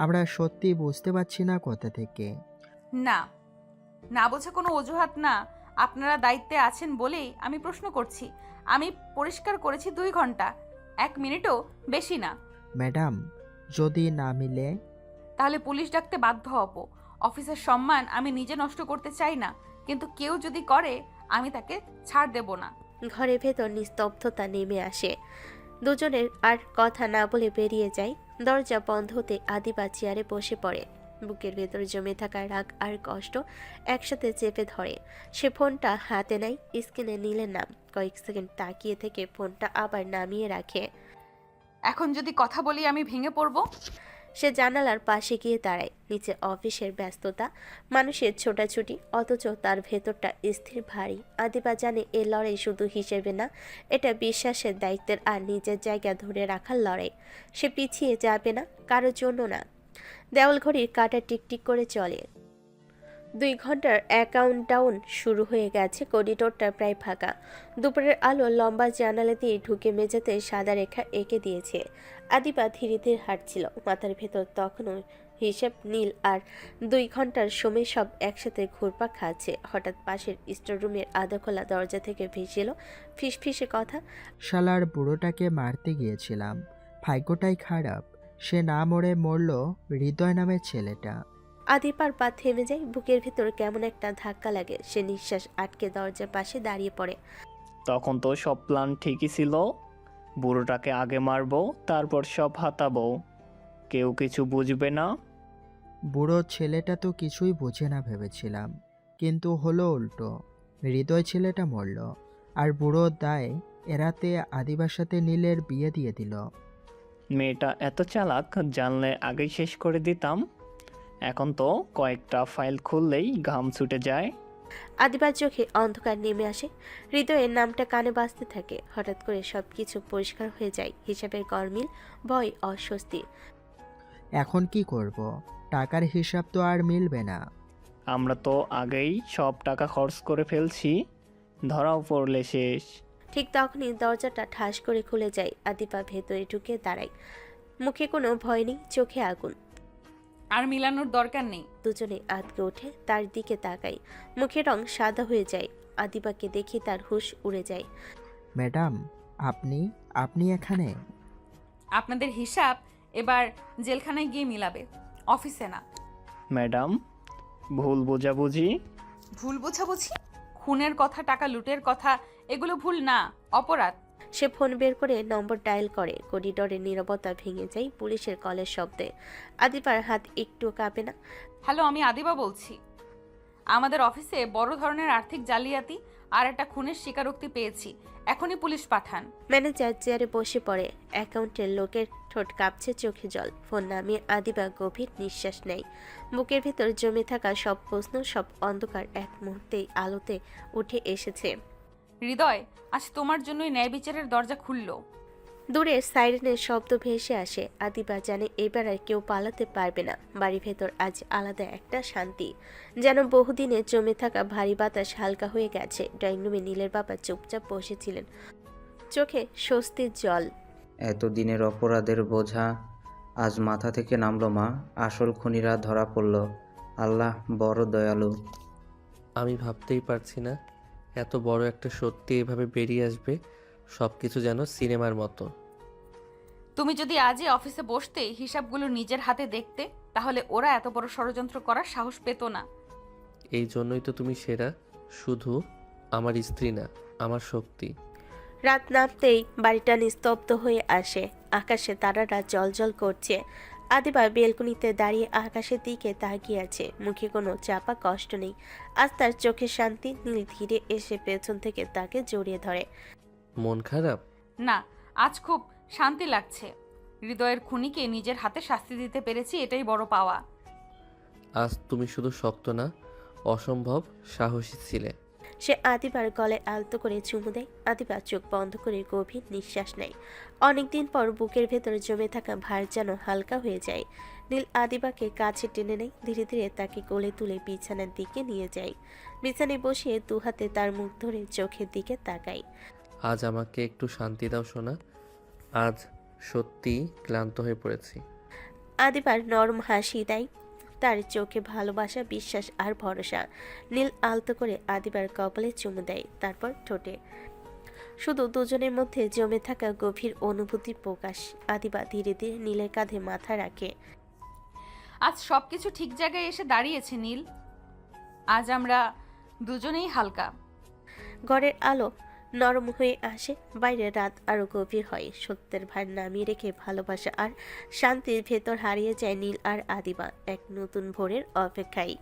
আমরা সত্যি বুঝতে পারছি না কোথা থেকে। না, না বোঝা কোনো অজুহাত না। আপনারা দায়িত্বে আছেন বলেই আমি প্রশ্ন করছি। আমি পরিষ্কার করেছি 2 ঘন্টা, 1 মিনিটও বেশি না। ম্যাডাম, যদি না মিলে? তাহলে পুলিশ ডাকতে বাধ্য হব। অফিসের সম্মান আমি নিজে নষ্ট করতে চাই না, কিন্তু কেউ যদি করে আমি তাকে ছাড় দেব না। ঘরের ভেতর নিস্তব্ধতা নেমে আসে। দুজনের আর কথা না বলে বেরিয়ে যায়। দরজা বন্ধ হতে আদিবা চেয়ারে বসে পড়ে। বুকের ভেতর জমে থাকা রাগ আর কষ্ট একসাথে চেপে ধরে। সে ফোনটা হাতে নেয়, স্ক্রিনে নীলের নাম। কয়েক সেকেন্ড তাকিয়ে থেকে ফোনটা আবার নামিয়ে রাখে। এখন যদি কথা বলি আমি ভেঙে পড়ব। সে জানালার পাশে গিয়ে দাঁড়ায়। নিচে অফিসের ব্যস্ততা, মানুষের ছোটাছুটি, অথচ তার ভেতরটা স্থির, ভারী। আদিবা জানে এই লড়াই শুধু হিসেবে না, এটা বিশ্বাসের, দায়িত্বের আর নিজের জায়গা ধরে রাখার লড়াই। সে পিছিয়ে যাবে না, কারোর জন্য না। দেওয়াল ঘড়ির কাঁটা টিকটিক করে চলে। 2 ঘন্টার অ্যাকাউন্ট ডাউন শুরু হয়ে গেছে। করিডোরটা প্রায় ফাঁকা। দুপুরের আলো লম্বা জানালা দিয়ে ঢুকে মেঝেতে সাদা রেখা এঁকে দিয়েছে। আদিবা ধীরে ধীরে হাঁটছিল, মাথার ভেতর তখনও হিসেব, নীল আর 2 ঘন্টার সময় সব একসাথে ঘুরপাক খাচ্ছে। হঠাৎ পাশের স্টোররুমের আধা খোলা দরজা থেকে ভেসে এলো ফিসফিসে কথা। শালার বুড়োটাকে মারতে গিয়েছিলাম, ভাগ্যটাই খারাপ, সে না মরে মরল হৃদয় নামের ছেলেটা। আদিপার পা থেমে যায়, বুকের ভেতর কেমন একটা ধাক্কা লাগে। সে নিঃশ্বাস আটকে দরজার পাশে দাঁড়িয়ে পড়ে। তখন তো সব প্ল্যান ঠিকই ছিল। বুড়োটাকে আগে মারবো, তারপর সব হাতাবো। কেউ কিছু বুঝবে না। বুড়ো ছেলেটা তো কিছুই বোঝে না ভেবেছিলাম, কিন্তু হলো উল্টো। হৃদয় ছেলেটা মরল, আর বুড়োর দায় এড়াতে আদিবার সাথে নীলের বিয়ে দিয়ে দিল। মেয়েটা এত চালাক, জানলে আগেই শেষ করে দিতাম। এখন তো কয়েকটা ফাইল খুললেই ঘাম ছুটে যায়। আদিবার চোখে অন্ধকার নেমে আসে, হৃদয়ের নামটা কানে বাজতে থাকে। হঠাৎ করে সবকিছু পরিষ্কার হয়ে যায়। হিসাবের গরমিল, ভয়, অস্বস্তি। এখন কি করব? টাকার হিসাব তো আর মিলবে না। আমরা তো আগেই সব টাকা খরচ করে ফেলছি, ধরাও পড়লে শেষ। ঠিক তখনই দরজাটা ঠাস করে খুলে যায়। আদিবা ভেতরে ঢুকে দাঁড়ায়। মুখে কোনো ভয় নেই, চোখে আগুন। আর মিলানোর দরকার নেই। দুজনে আতকে ওঠে, তার দিকে তাকাই। মুখের রং সাদা হয়ে যায়। আদিবাকে দেখে তার হুঁশ উড়ে যায়। ম্যাডাম, আপনি আপনি এখানে? আপনাদের হিসাব এবার জেলখানায় গিয়ে মিলাবে, অফিসে না। ম্যাডাম, ভুল বোঝাবুঝি। ভুল বোঝাবুঝি? খুনের কথা, টাকা লুটের কথা, এগুলো ভুল না, অপরাধ। সে ফোন বের করে নম্বর ডায়াল করে। করিডোরে নীরবতা ভেঙে যায় পুলিশের কলের শব্দে। আদিবার হাত একটু কাঁপে না। হ্যালো, আমি আদিবা বলছি। আমাদের অফিসে বড় ধরনের আর্থিক জালিয়াতি আর একটা খুনের স্বীকারোক্তি পেয়েছি। এখনই পুলিশ পাঠান। ম্যানেজার চেয়ারে বসে পড়ে। অ্যাকাউন্টের লোকের ঠোঁট কাঁপছে, চোখে জল। ফোন নামিয়ে আদিবা গভীর নিঃশ্বাস নেয়। বুকের ভিতর জমে থাকা সব প্রশ্ন, সব অন্ধকার এক মুহূর্তেই আলোতে উঠে এসেছে। হৃদয়, আজ তোমার জন্যই ন্যায় বিচারের দরজা খুলল। দূরে সাইরেনের শব্দ ভেসে আসে। আদিবা জানে এবার আর কেউ পালাতে পারবে না। বাড়ির ভেতর আজ আলাদা একটা শান্তি, যেন বহুদিনে জমে থাকা ভারী বাতাস হালকা হয়ে গেছে। ড্রয়িং রুমে নীলের বাবা চুপচাপ বসেছিলেন, চোখে স্বস্তির জল। এতদিনের অপরাধের বোঝা আজ মাথা থেকে নামলো মা। আসল খুনিরা ধরা পড়ল। আল্লাহ বড় দয়ালু। আমি ভাবতেই পারছি না এত বড় একটা সত্যি এভাবে বেরিয়ে আসবে। সব কিছু যেন সিনেমার মতো। তুমি যদি আজই অফিসে বসতে, হিসাবগুলো নিজের হাতে দেখতে, তাহলে ওরা এত বড় ষড়যন্ত্র করার সাহস পেত না। এই জন্যই তো তুমি সেরা, শুধু আমার স্ত্রী না, আমার শক্তি। রাত নামতেই বাড়িটা নিস্তব্ধ হয়ে আসে। আকাশে তারারা জ্বলজ্বল করছে। আদিবা বেলকনিতে দাঁড়িয়ে আকাশের দিকে তাকিয়ে আছে, মুখে কোনো চাপা কষ্ট নেই। আজ তার চোখে শান্তি। নীল ধীরে এসে পেছন থেকে তাকে জড়িয়ে ধরে। মন খারাপ? না, আজ খুব শান্তি লাগছে। হৃদয়ের খুনিকে নিজের হাতে শাস্তি দিতে পেরেছি, এটাই বড় পাওয়া। আজ তুমি শুধু শক্ত না, অসম্ভব সাহসী ছিলে। সে আদিবার গলায় আলতো করে চুমু দেয়। আদিবা চোখ বন্ধ করে গভীর নিঃশ্বাস নেয়। অনেকদিন পর বুকের ভেতর জমে থাকা ভার যেন হালকা হয়ে যায়। নীল আদিবাকে কাছে টেনে নেয়, ধীরে ধীরে তাকে কোলে তুলে বিছানার দিকে নিয়ে যায়। বিছানায় বসিয়ে দুহাতে তার মুখ ধরে চোখের দিকে তাকায়। আজ আমাকে একটু শান্তি দাও সোনা, আজ সত্যি ক্লান্ত হয়ে পড়েছি। আদিবার নরম হাসি দেয়, তার চোখে ভালোবাসা, বিশ্বাস আর ভরসা। নীল আলতো করে আদিবার কপালে চুমু দেয়, তারপর ঠোঁটে। শুধু দুজনের মধ্যে জমে থাকা গভীর অনুভূতির প্রকাশ। আদিবা ধীরে ধীরে নীলের কাঁধে মাথা রাখে। আজ সবকিছু ঠিক জায়গায় এসে দাঁড়িয়েছে নীল। আজ আমরা দুজনেই হালকা। ঘরের আলো নরম হয়ে আসে, বাইরে রাত আরো গভীর হয়। সত্যের ভার নামিয়ে রেখে ভালোবাসা আর শান্তির ভেতর হারিয়ে যায় নীল আর আদিবা এক নতুন ভোরের অপেক্ষায়।